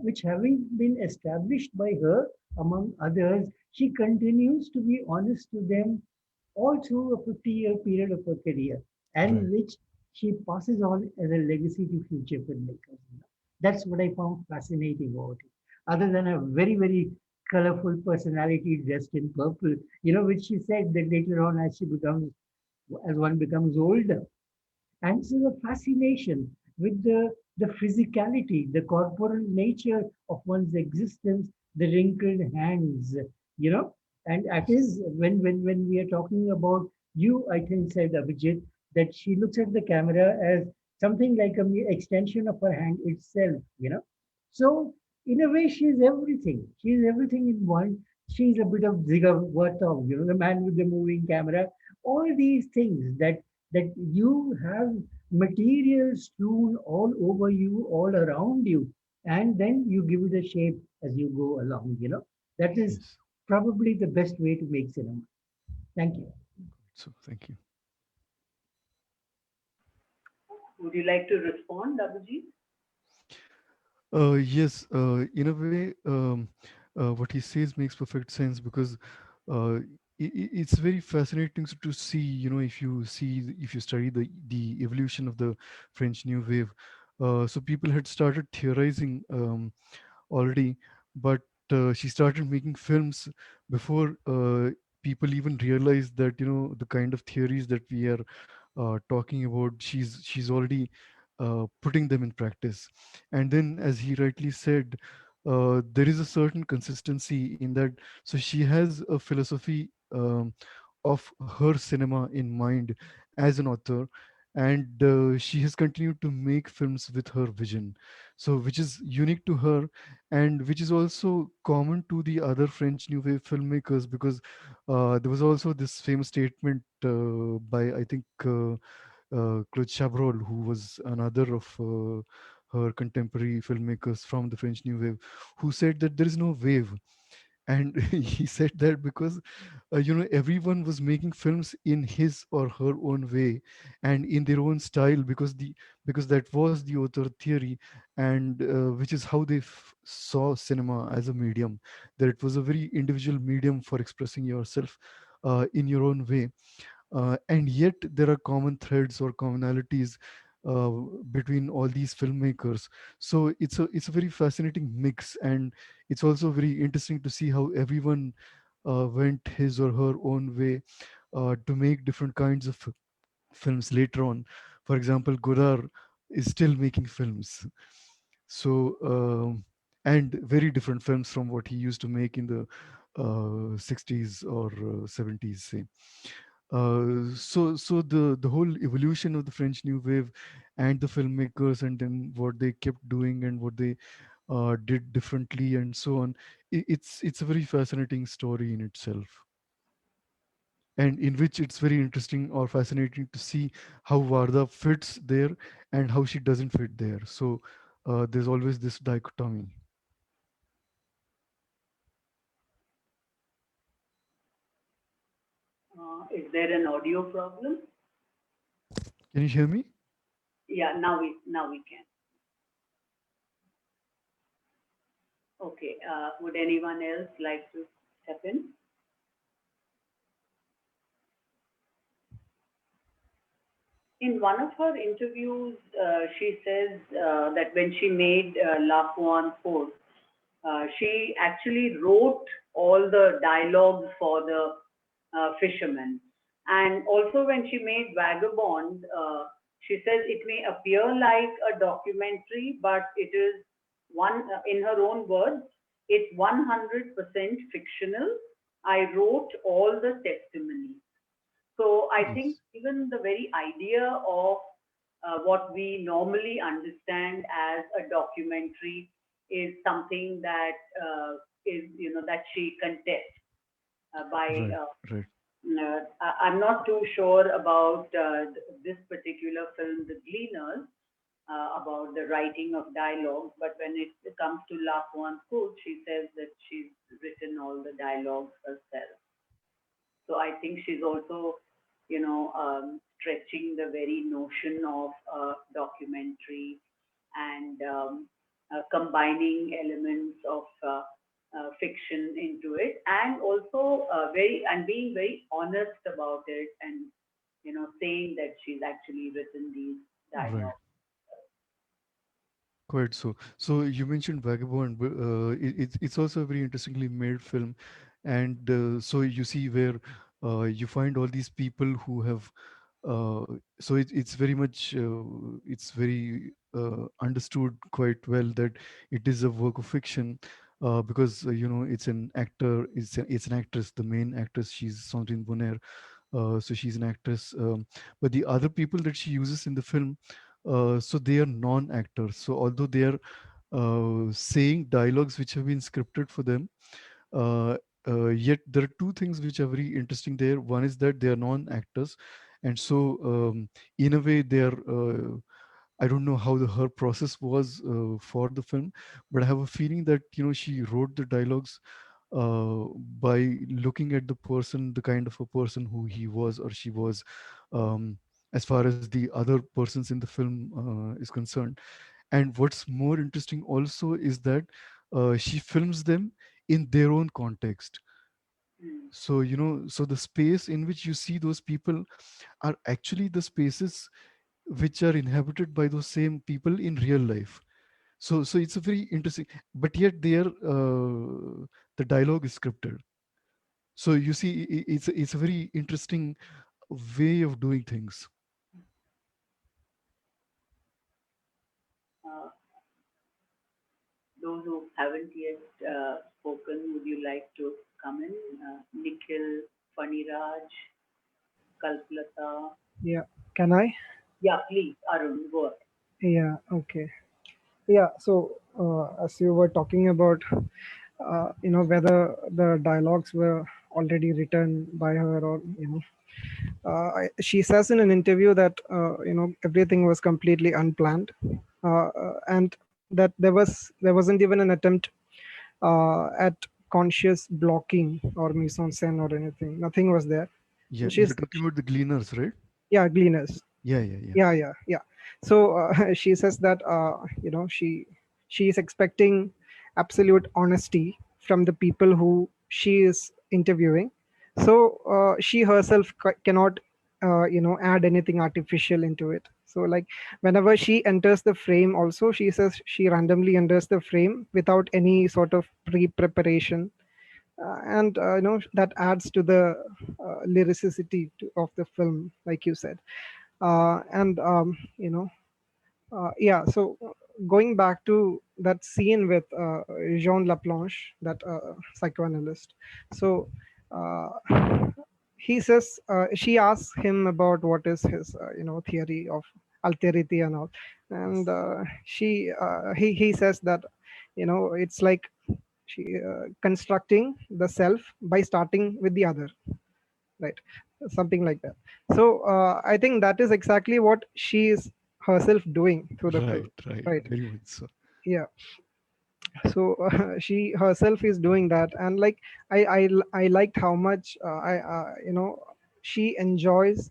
which having been established by her, among others, she continues to be honest to them all through a 50-year period of her career, and Right. which she passes on as a legacy to future filmmakers. That's what I found fascinating about it. Other than a very, very colorful personality dressed in purple, which she said that later on, as one becomes older, and so the fascination with the physicality, the corporal nature of one's existence, the wrinkled hands, you know, and that Yes. is when we are talking about, you, I think, said Abhijit, that she looks at the camera as something like a mere extension of her hand itself. So in a way, she's everything. She's everything in one. She's a bit of Ziga Vertov, the man with the moving camera. All these things that you have material strewn all over you, all around you, and then you give it a shape as you go along. That is Yes. probably the best way to make cinema. Thank you. So thank you. Would you like to respond, Abhijit? Yes, in a way, what he says makes perfect sense because uh, it's very fascinating to see, if you see, if you study the evolution of the French New Wave. So people had started theorizing already, but she started making films before people even realized that, the kind of theories that we are talking about, she's already putting them in practice. And then, as he rightly said, there is a certain consistency in that. So she has a philosophy of her cinema in mind as an author, and she has continued to make films with her vision, so which is unique to her, and which is also common to the other French New Wave filmmakers, because there was also this famous statement by, I think, Claude Chabrol, who was another of her contemporary filmmakers from the French New Wave, who said that there is no wave. And he said that because everyone was making films in his or her own way and in their own style, because that was the author theory, and which is how they saw cinema as a medium, that it was a very individual medium for expressing yourself in your own way. And yet there are common threads or commonalities uh, between all these filmmakers. So it's a very fascinating mix, and it's also very interesting to see how everyone went his or her own way to make different kinds of films later on. For example, Godard is still making films, so and very different films from what he used to make in the 60s or 70s, say. So the whole evolution of the French New Wave and the filmmakers, and then what they kept doing and what they did differently and so on, it's a very fascinating story in itself. and in which it's very interesting or fascinating to see how Varda fits there and how she doesn't fit there. So there's always this dichotomy. Is there an audio problem? Can you hear me? Yeah, now we can. Okay. Would anyone else like to step in? In one of her interviews, she says that when she made La Fuan Fort, she actually wrote all the dialogues for the fishermen. And also, when she made Vagabond, she says it may appear like a documentary, but it is in her own words, it's 100% fictional. I wrote all the testimonies. So I think Yes. even the very idea of what we normally understand as a documentary is something that is, that she contests by. Right. Right. I'm not too sure about this particular film, The Gleaners, about the writing of dialogue, but when it comes to La Fuan Food, she says that she's written all the dialogues herself. So I think she's also, stretching the very notion of documentary and combining elements of fiction into it, and also being very honest about it, and saying that she's actually written these Right. dialogues. Quite so. So you mentioned Vagabond. It's also a very interestingly made film, and so you see where you find all these people who have. So it's very much it's very understood quite well that it is a work of fiction, because it's an actor, it's an actress, the main actress. She's Sandrine Bonner, so she's an actress, but the other people that she uses in the film, so they are non-actors. So although they are saying dialogues which have been scripted for them, uh, yet there are two things which are very interesting there. One is that they are non-actors, and so in a way they are. I don't know how her process was for the film, but I have a feeling that she wrote the dialogues by looking at the person, the kind of a person who he was or she was, um, as far as the other persons in the film is concerned. And what's more interesting also is that she films them in their own context. Mm, So so the space in which you see those people are actually the spaces which are inhabited by those same people in real life. So it's a very interesting, but yet they are the dialogue is scripted. So you see, it's a very interesting way of doing things. uh, those who haven't yet spoken, would you like to come in? Nikhil, Faniraj, Kalplata. Yeah, can I? Yeah, please, Arun, go ahead. Yeah, okay. Yeah, so as you were talking about, whether the dialogues were already written by her or, she says in an interview that, everything was completely unplanned, and that there wasn't even an attempt at conscious blocking or mise en scène or anything. Nothing was there. Yeah, you're She's, talking about the Gleaners, right? yeah, gleaners. Yeah, yeah, yeah. Yeah. So she says that she is expecting absolute honesty from the people who she is interviewing. So she herself cannot add anything artificial into it. So like whenever she enters the frame, also she says she randomly enters the frame without any sort of pre-preparation, and that adds to the lyricity of the film, like you said. And yeah, so going back to that scene with Jean Laplanche, that psychoanalyst. So uh, he says, she asks him about what is his theory of alterity and all, and he says that it's like she constructing the self by starting with the other, right? something like that. So I think that is exactly what she is herself doing through the film, Right, right, right? very much so. Yeah. So she herself is doing that, and like I liked how much she enjoys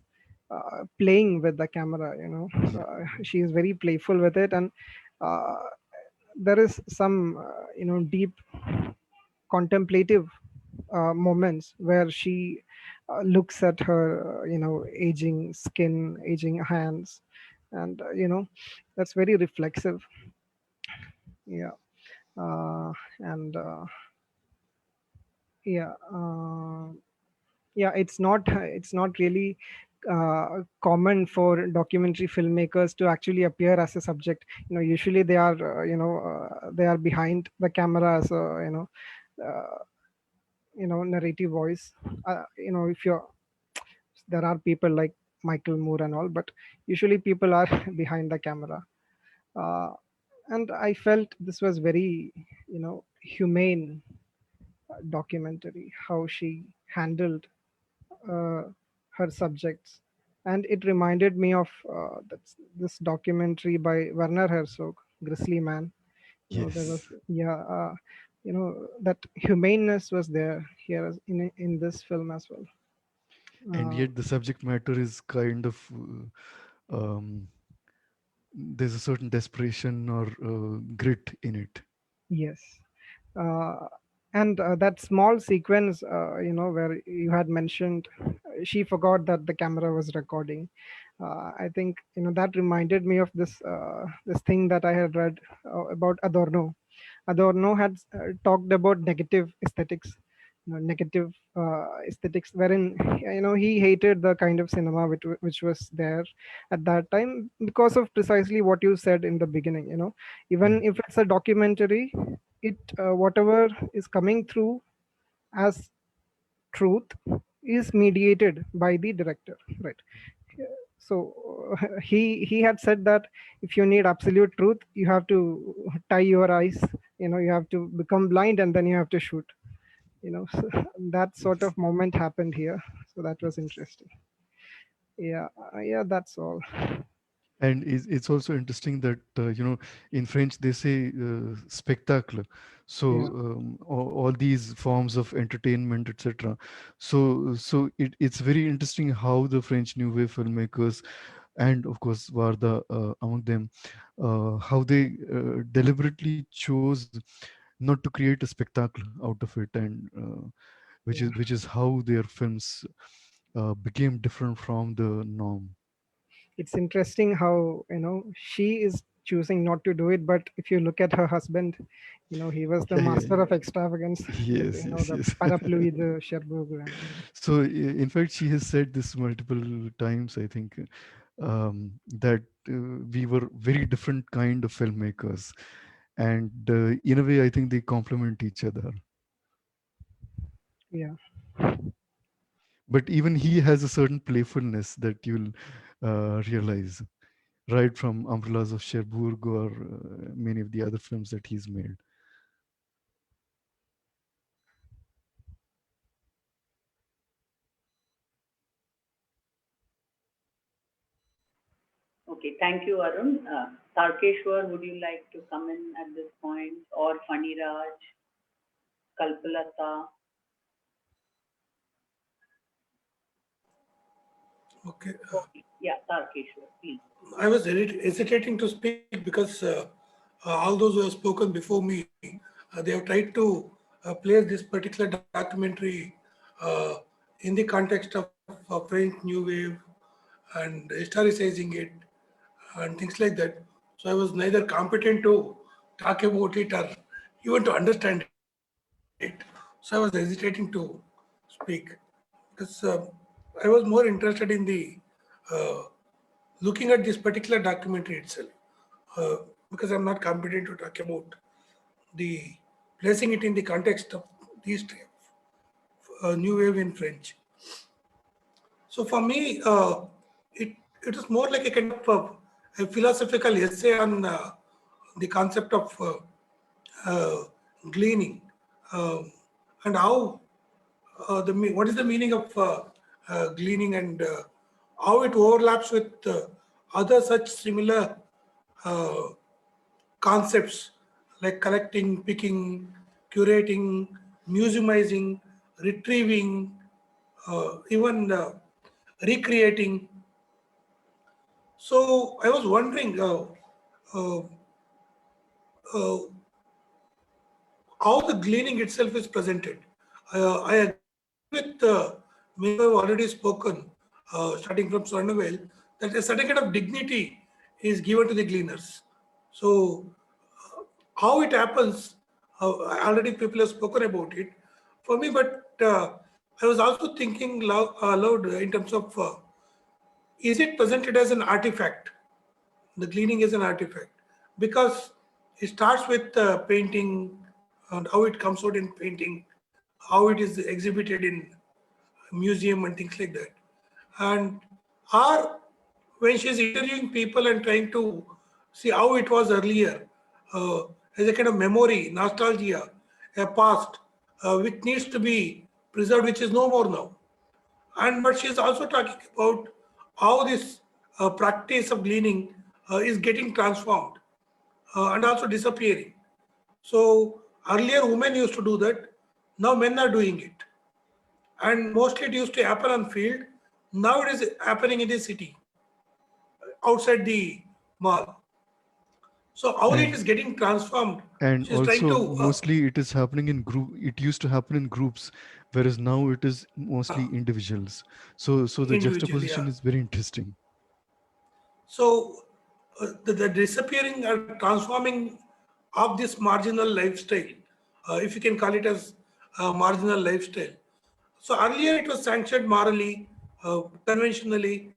playing with the camera. Yeah, She is very playful with it, and uh, there is some deep contemplative moments where she looks at her aging skin, aging hands, and that's very reflexive. Yeah. And yeah yeah, it's not really common for documentary filmmakers to actually appear as a subject. Usually they are they are behind the camera as a uh, narrative voice. If you're There are people like Michael Moore and all, but usually people are behind the camera. uh, and I felt this was very humane documentary, how she handled uh, her subjects. And it reminded me of this documentary by Werner Herzog, Grizzly Man. There was, yes. yeah, that humaneness was there here in this film as well. And Uh, yet the subject matter is kind of um, there's a certain desperation or grit in it. yes. Uh, and that small sequence, where you had mentioned, she forgot that the camera was recording. I think that reminded me of this thing that I had read about Adorno. Adorno had talked about negative aesthetics, negative aesthetics, wherein he hated the kind of cinema which was there at that time because of precisely what you said in the beginning. Yeah. Even if it's a documentary, it whatever is coming through as truth is mediated by the director, right? So he had said that if you need absolute truth, you have to tie your eyes, you have to become blind, and then you have to shoot. So that sort Yes. of moment happened here. So that was interesting. Yeah. Yeah, that's all. And it's also interesting that in French they say spectacle. So Yeah. all these forms of entertainment, etc. So it's very interesting how the French New Wave filmmakers, and of course Varda among them, how they deliberately chose not to create a spectacle out of it, and Yeah. which is how their films became different from the norm. It's interesting how she is choosing not to do it, but if you look at her husband, he was the Yeah, yeah, master of yeah. extravagance with Yes, yes, the yes. parapluie, the Cherbourg, and So, in fact, she has said this multiple times, I think, that we were very different kind of filmmakers. And in a way, I think they complement each other. yeah. But even he has a certain playfulness that you'll realize, right from Umbrellas of Cherbourg or many of the other films that he's made. Okay, thank you, Arun. Tarkeshwar, would you like to come in at this point? Or Fani Raj, Kalpalata? Okay. Okay, yeah, Tarkeshwar, please. I was hesitating to speak because all those who have spoken before me, they have tried to place this particular documentary uh, in the context of French New Wave and historicizing it and things like that. So I was neither competent to talk about it or even to understand it. So I was hesitating to speak because I was more interested in the uh, looking at this particular documentary itself, uh, because I'm not competent to talk about the placing it in the context of these new wave in French. So for me, it is more like a kind of a philosophical essay on the concept of gleaning, um, and how what is the meaning of gleaning and how it overlaps with other such similar uh, concepts like collecting, picking, curating, museumizing, retrieving, even recreating. So I was wondering uh, uh, how the gleaning itself is presented. I agree with many who have already spoken, starting from Swarnavel, that a certain kind of dignity is given to the gleaners. So, how it happens, already people have spoken about it for me, but I was also thinking aloud in terms of is it presented as an artifact? The gleaning is an artifact because it starts with painting and how it comes out in painting, how it is exhibited in museum and things like that. And or when she's interviewing people and trying to see how it was earlier, uh, as a kind of memory, nostalgia, a past, which needs to be preserved, which is no more now. And but she's also talking about how this practice of gleaning is getting transformed and also disappearing. So earlier women used to do that, now men are doing it, and mostly it used to happen on field. Now it is happening in the city, outside the mall. So how it is and getting transformed? and She's trying also to mostly it is happening in group. It used to happen in groups, whereas now it is uh, mostly individuals. So the individually. juxtaposition Yeah. is very interesting. So the disappearing or transforming of this marginal lifestyle, if you can call it as a marginal lifestyle. So earlier it was sanctioned morally, conventionally,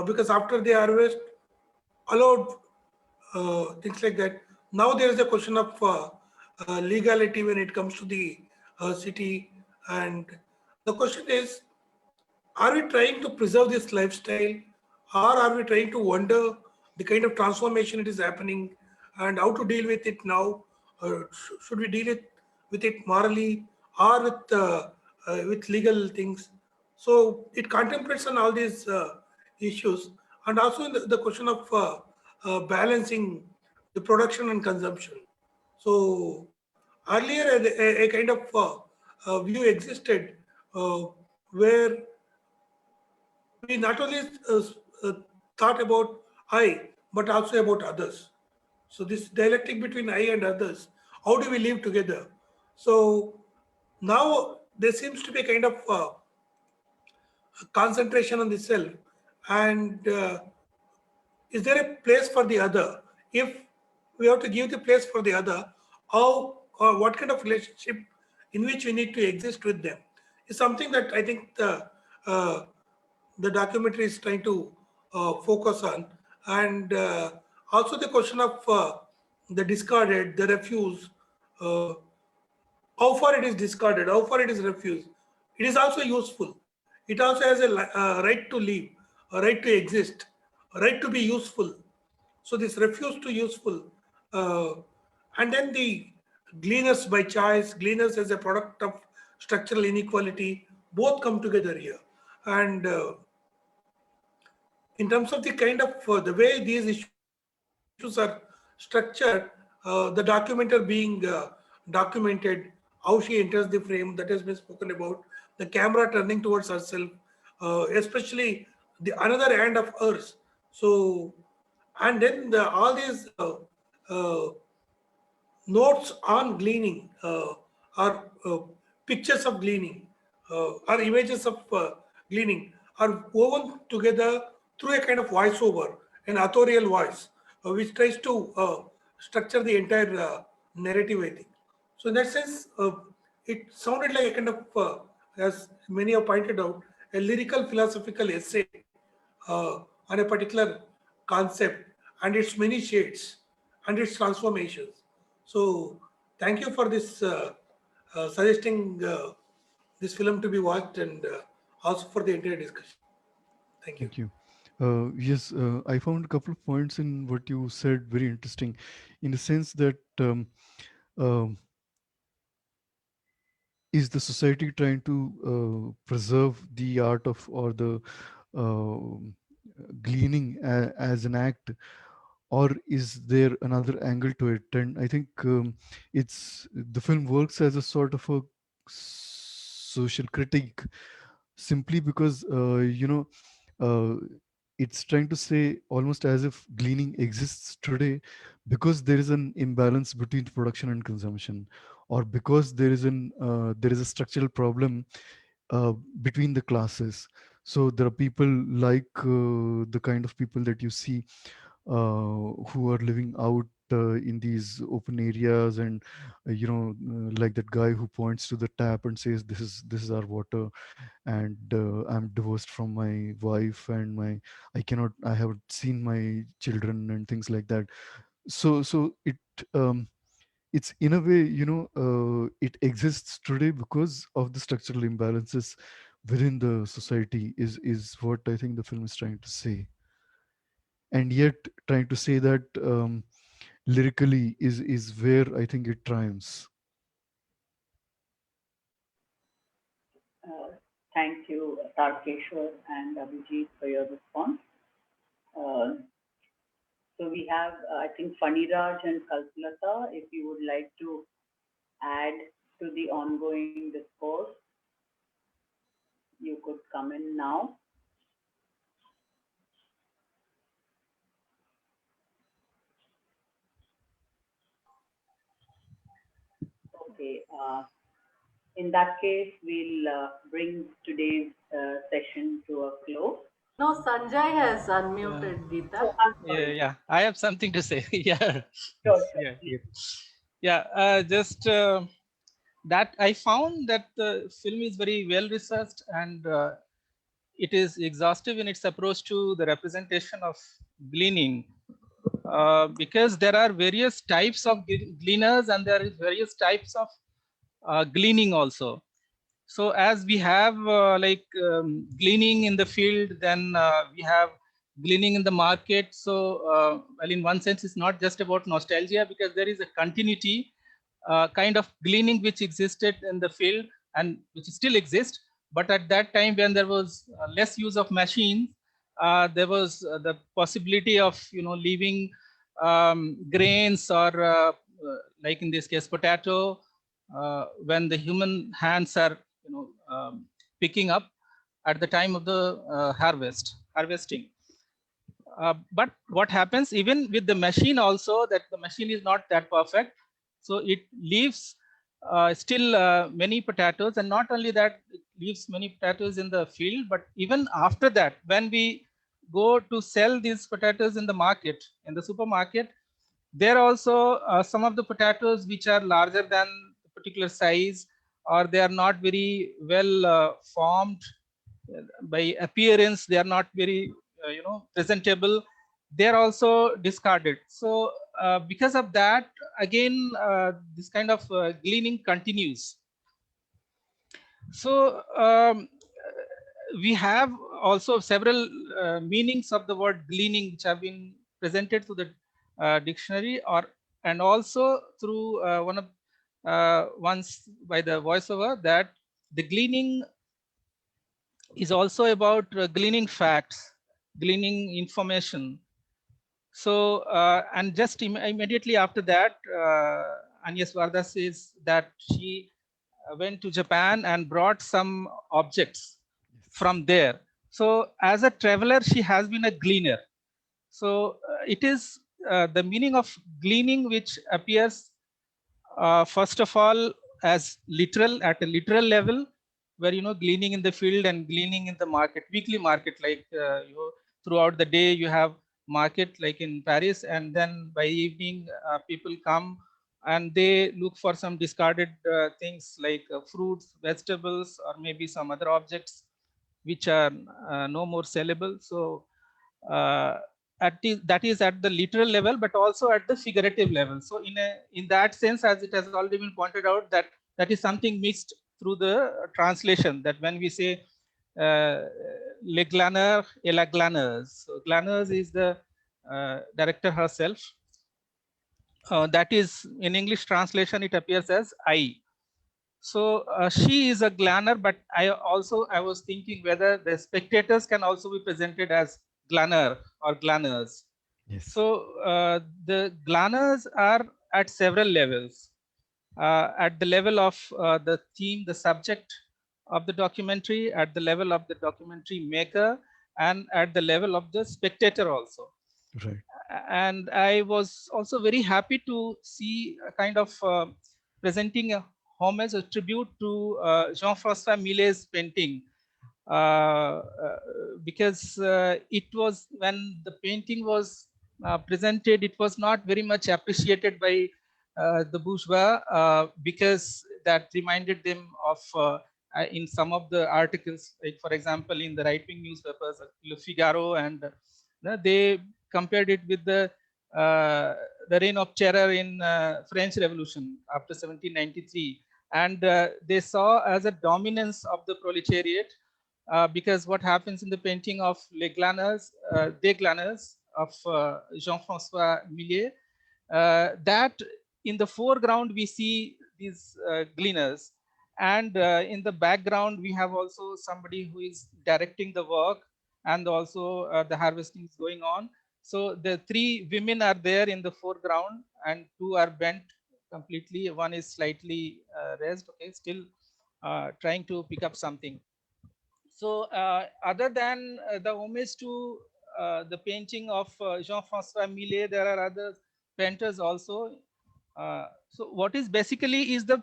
because after the harvest, allowed things like that. Now there is a question of legality when it comes to the city, and the question is, are we trying to preserve this lifestyle, or are we trying to wonder the kind of transformation it is happening and how to deal with it now? Should we deal with it morally or with legal things? So it contemplates on all these issues, and also in the question of balancing the production and consumption. So earlier, a kind of view existed uh, where we not only uh, thought about I, but also about others. So this dialectic between I and others, how do we live together? So now there seems to be a kind of concentration on the self, and is there a place for the other? If we have to give the place for the other, how or what kind of relationship in which we need to exist with them is something that I think uh, the documentary is trying to focus on, and also the question of the discarded, the refuse, uh, how far it is discarded, how far it is refused. It is also useful. It also has a right to live, a right to exist, a right to be useful. So this refuse to useful, uh, and then the gleaners by choice, gleaners as a product of structural inequality, both come together here. And in terms of the kind of the way these issues are structured, the documenter being documented, how she enters the frame, that has been spoken about, the camera turning towards herself, especially the another hand of hers. So, and then all these uh, notes on gleaning or pictures of gleaning or images of gleaning are woven together through a kind of voiceover, an authorial voice, which tries to structure the entire narrative, I think. So, in that sense, it sounded like a kind of, as many have pointed out, a lyrical philosophical essay on a particular concept and its many shades and its transformations. So, thank you for this suggesting this film to be watched, and also for the entire discussion. Thank you. Thank you. Yes, I found a couple of points in what you said very interesting, in the sense that um, is the society trying to preserve the art of or the uh, gleaning as an act, or is there another angle to it? And I think it's the film works as a sort of a social critique, simply because uh, it's trying to say almost as if gleaning exists today because there is an imbalance between production and consumption, or because there is a structural problem between the classes. So there are people like the kind of people that you see who are living out in these open areas, and like that guy who points to the tap and says, this is our water, and I'm divorced from my wife, and I haven't seen my children, and things like that. So um, it's in a way, it exists today because of the structural imbalances within the society, is what I think the film is trying to say. And yet trying to say that lyrically is where I think it triumphs. Uh, Thank you, Tarkeshwar and Abhijit, for your response. Uh, so we have, I think, Faniraj and Kalpalata. If you would like to add to the ongoing discourse, you could come in now. Okay. In that case, we'll bring today's session to a close. No, Sanjay has Yeah. unmuted Geeta. Oh, I'm Yeah, sorry. yeah. I have something to say. Yeah. Sure, sure. Yeah. Yeah. Just that I found that the film is very well researched, and it is exhaustive in its approach to the representation of gleaning, because there are various types of gleaners and there is various types of gleaning also. So as we have gleaning in the field, then we have gleaning in the market. So well, in one sense it's not just about nostalgia, because there is a continuity kind of gleaning which existed in the field and which still exists. But at that time, when there was less use of machines, there was the possibility of leaving grains, or like in this case potato, when the human hands are picking up at the time of the harvesting. But what happens even with the machine also, that the machine is not that perfect, so it leaves still many potatoes. And not only that, it leaves many potatoes in the field, but even after that, when we go to sell these potatoes in the market, in the supermarket, there also some of the potatoes which are larger than the particular size, or they are not very well formed by appearance, they are not very presentable, they are also discarded. So because of that, again this kind of gleaning continues. So we have also several meanings of the word gleaning which have been presented through the dictionary, or and also through one of once by the voiceover, that the gleaning is also about gleaning facts, gleaning information. So and just immediately after that, Agnes Varda says that she went to Japan and brought some objects from there. So as a traveler, she has been a gleaner. So it is the meaning of gleaning which appears first of all as literal, at a literal level, where gleaning in the field and gleaning in the market, weekly market, like throughout the day you have market like in Paris, and then by evening people come and they look for some discarded things like fruits, vegetables, or maybe some other objects which are no more sellable. So uh, that is at the literal level, but also at the figurative level. So in that sense, as it has already been pointed out, that that is something mixed through the translation, that when we say uh, le glaneur et la glaneuse, so glaneuse is the director herself. That is, in English translation, it appears as I. So she is a glaner, but I was thinking whether the spectators can also be presented as glaner or glaneurs. Yes. So the glaneurs are at several levels. At the level of the theme, the subject of the documentary, at the level of the documentary maker, and at the level of the spectator also. Right. And I was also very happy to see a kind of presenting a homage, a tribute to Jean-François Millet's painting, because it was, when the painting was presented, it was not very much appreciated by the bourgeois, because that reminded them of in some of the articles, like for example in the right-wing newspapers, Le Figaro, and they compared it with uh, the reign of terror in French Revolution after 1793, and they saw as a dominance of the proletariat, because what happens in the painting of Les Glaneurs, Des Glaneurs of Jean-François Millet, that in the foreground we see these gleaners, and in the background we have also somebody who is directing the work, and also the harvesting is going on. So the three women are there in the foreground, and two are bent completely. One is slightly raised, okay, still trying to pick up something. So other than the homage to the painting of Jean-François Millet, there are other painters also. So what is basically is the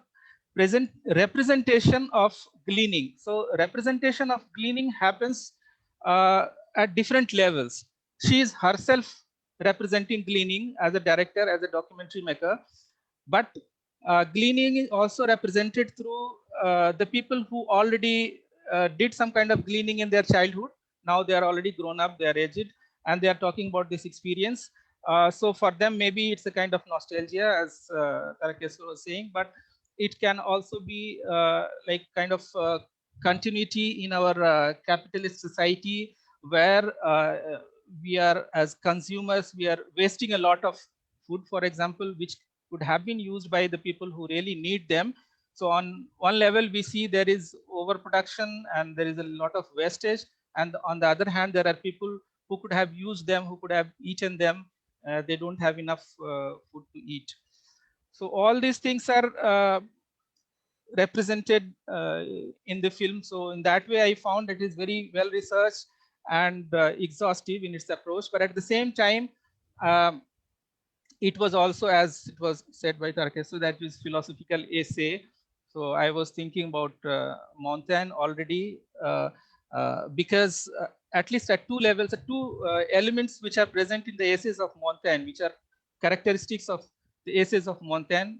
present representation of gleaning. So representation of gleaning happens at different levels. She is herself representing gleaning as a director, as a documentary maker, but gleaning is also represented through the people who already did some kind of gleaning in their childhood. Now they are already grown up, they are aged, and they are talking about this experience. So for them, maybe it's a kind of nostalgia, as Tarakeswar was saying, but it can also be like kind of continuity in our capitalist society, where we are, as consumers, we are wasting a lot of food, for example, which could have been used by the people who really need them. So on one level, we see there is overproduction and there is a lot of wastage. And on the other hand, there are people who could have used them, who could have eaten them. They don't have enough food to eat. So all these things are represented in the film. So in that way, I found it is very well researched and exhaustive in its approach. But at the same time, um, it was also, as it was said by Tarkesu, that is philosophical essay. So I was thinking about Montaigne already, because at least at two levels, two elements which are present in the essays of Montaigne, which are characteristics of the essays of Montaigne,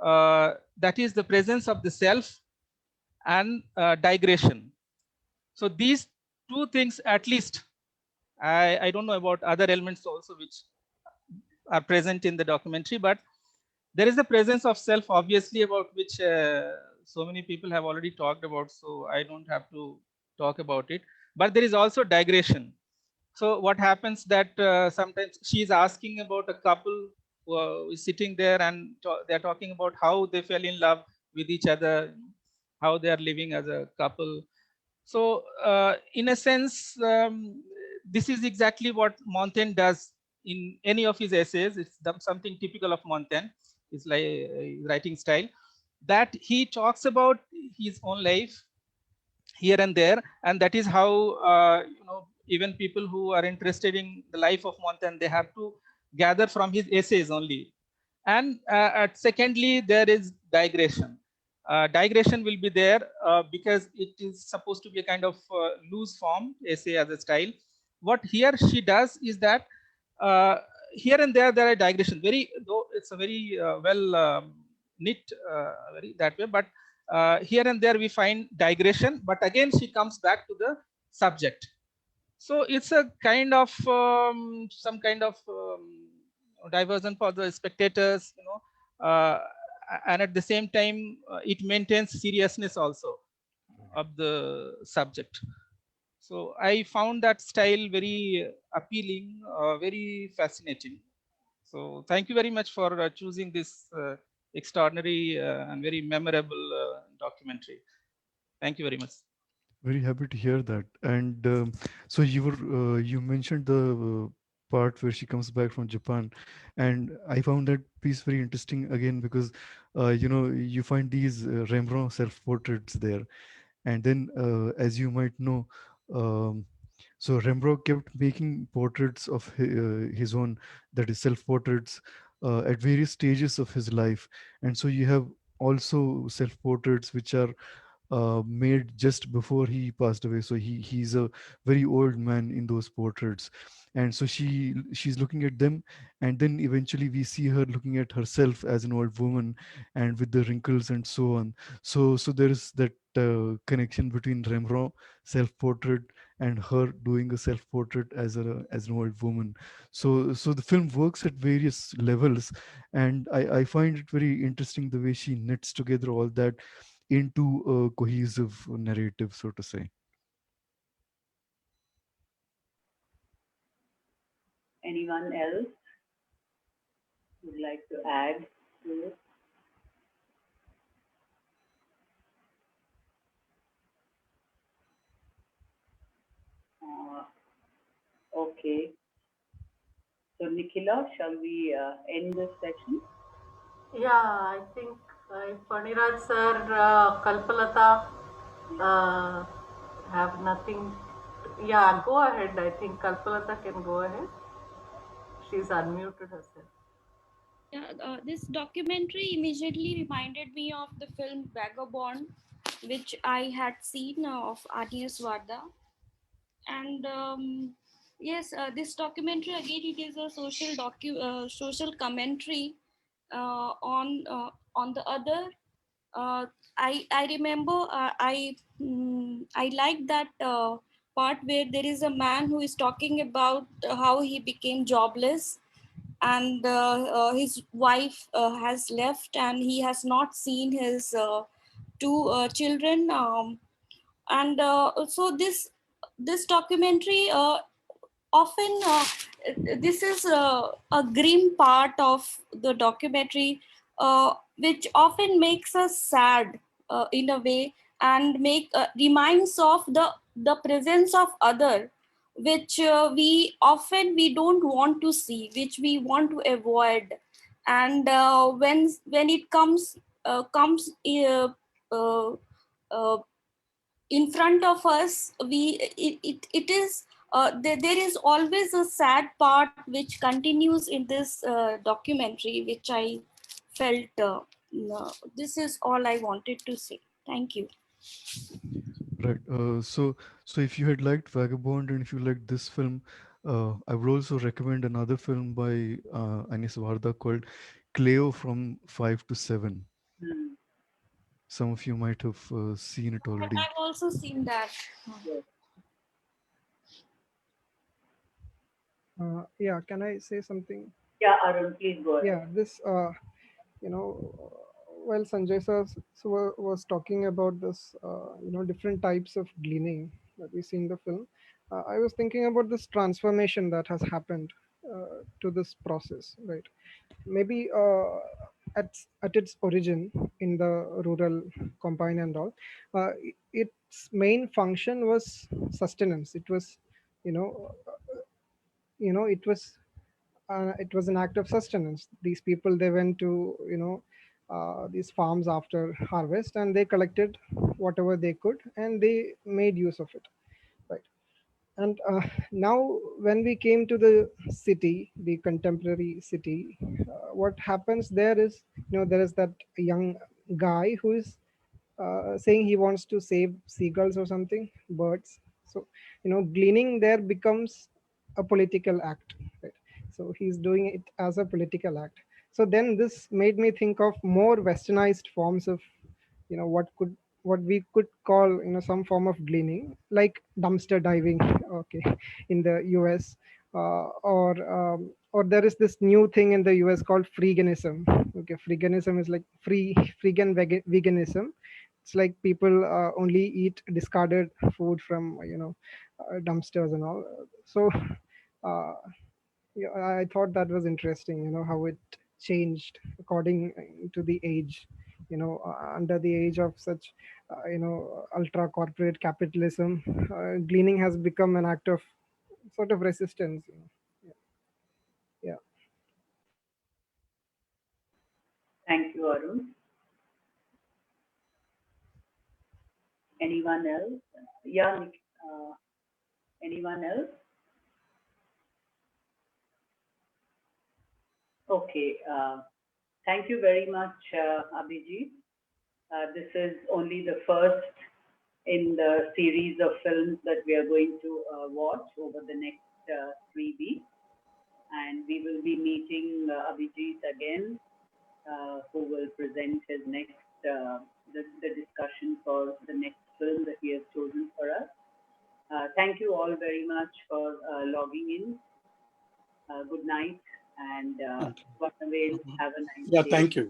that is the presence of the self and digression. So these two things, at least, I don't know about other elements also which are present in the documentary, but there is a presence of self, obviously, about which so many people have already talked about, so I don't have to talk about it. But there is also digression. So what happens that sometimes she is asking about a couple who is sitting there, and they're talking about how they fell in love with each other, how they are living as a couple. So in a sense, this is exactly what Montaigne does in any of his essays. It's something typical of Montaigne, his writing style, that he talks about his own life here and there, and that is how even people who are interested in the life of Montaigne, they have to gather from his essays only. And secondly, there is digression. Digression will be there because it is supposed to be a kind of loose form essay as a style. What here she does is that uh, here and there are digression. Very, though it's a very well knit, very that way, but here and there we find digression. But again, she comes back to the subject. So it's a kind of some kind of diversion for the spectators, and at the same time, it maintains seriousness also of the subject. So I found that style very appealing, very fascinating. So thank you very much for choosing this extraordinary and very memorable documentary. Thank you very much. Very happy to hear that. And so you mentioned the part where she comes back from Japan, and I found that piece very interesting again because you find these Rembrandt self-portraits there, and then as you might know, um, so Rembrandt kept making portraits of his own, that is self-portraits, at various stages of his life, and so you have also self-portraits which are made just before he passed away. So he's a very old man in those portraits, and so she's looking at them, and then eventually we see her looking at herself as an old woman, and with the wrinkles and so on. So there is that connection between Rembrandt self-portrait and her doing a self-portrait as an old woman. So the film works at various levels, and I find it very interesting the way she knits together all that into a cohesive narrative, so to say. Anyone else would like to add to it? Uh, okay. So, Nikhila, shall we end this session? Yeah, I think if Paniraj sir, Kalpalata uh, have nothing. Yeah, go ahead. I think Kalpalata can go ahead. She's unmuted herself. Yeah, this documentary immediately reminded me of the film Vagabond, which I had seen of Agnes Varda. And yes, this documentary again, it is a social commentary on the other. I remember I like that part where there is a man who is talking about how he became jobless, and his wife has left, and he has not seen his two children, and so this documentary often this is a grim part of the documentary, which often makes us sad in a way, and make reminds of the presence of other, which we don't want to see, which we want to avoid. And when it comes uh, uh, in front of us, it is there is always a sad part which continues in this documentary, which I felt no, this is all I wanted to say. Thank you. Right. So if you had liked Vagabond and if you liked this film, I would also recommend another film by Anis Varda called Cleo from 5 to 7. Hmm. Some of you might have seen it already. I've also seen that. Yes. Yeah, can I say something? Yeah, Arun, please go ahead. Yeah, this you know while Sanjay sir was talking about this different types of gleaning that we see in the film, I was thinking about this transformation that has happened to this process, right? Maybe at its origin in the rural combine and all, its main function was sustenance. It was you know you know it was an act of sustenance. These people, they went to these farms after harvest, and they collected whatever they could, and they made use of it, right? And now when we came to the city, the contemporary city, what happens there is, there is that young guy who is saying he wants to save seagulls or something, birds. So, gleaning there becomes a political act, right? So he's doing it as a political act. So then this made me think of more westernized forms of, what we could call, some form of gleaning, like dumpster diving, okay, in the US, or there is this new thing in the US called freeganism. Okay, freeganism is like veganism. It's like people only eat discarded food from dumpsters and all. So uh, yeah, I thought that was interesting, how it changed according to the age. under the age of such ultra corporate capitalism, gleaning has become an act of sort of resistance. Yeah. Thank you, Arun. Anyone else? Yeah, anyone else? Okay. Thank you very much, Abhijit. This is only the first in the series of films that we are going to watch over the next 3 weeks. And we will be meeting Abhijit again, who will present his next, the discussion for the next film that he has chosen for us. Thank you all very much for logging in. Good night, and Vanavale, have a nice Yeah, day. thank you,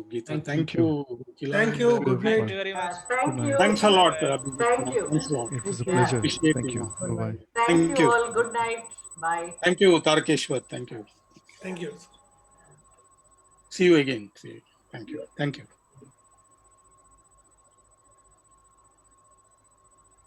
Geeta. Thank you, Gila. Thank you. Good Thank night. you very much. Thank you. Thanks a lot, Bye. Thank you. Thanks a lot. It was a Yeah. pleasure. Appreciate Thank it. you. Bye bye. Thank you all. Good night. Bye. Thank you, Tarakeshwar. Thank you. Thank you. See you again. See you. Thank you. Thank you.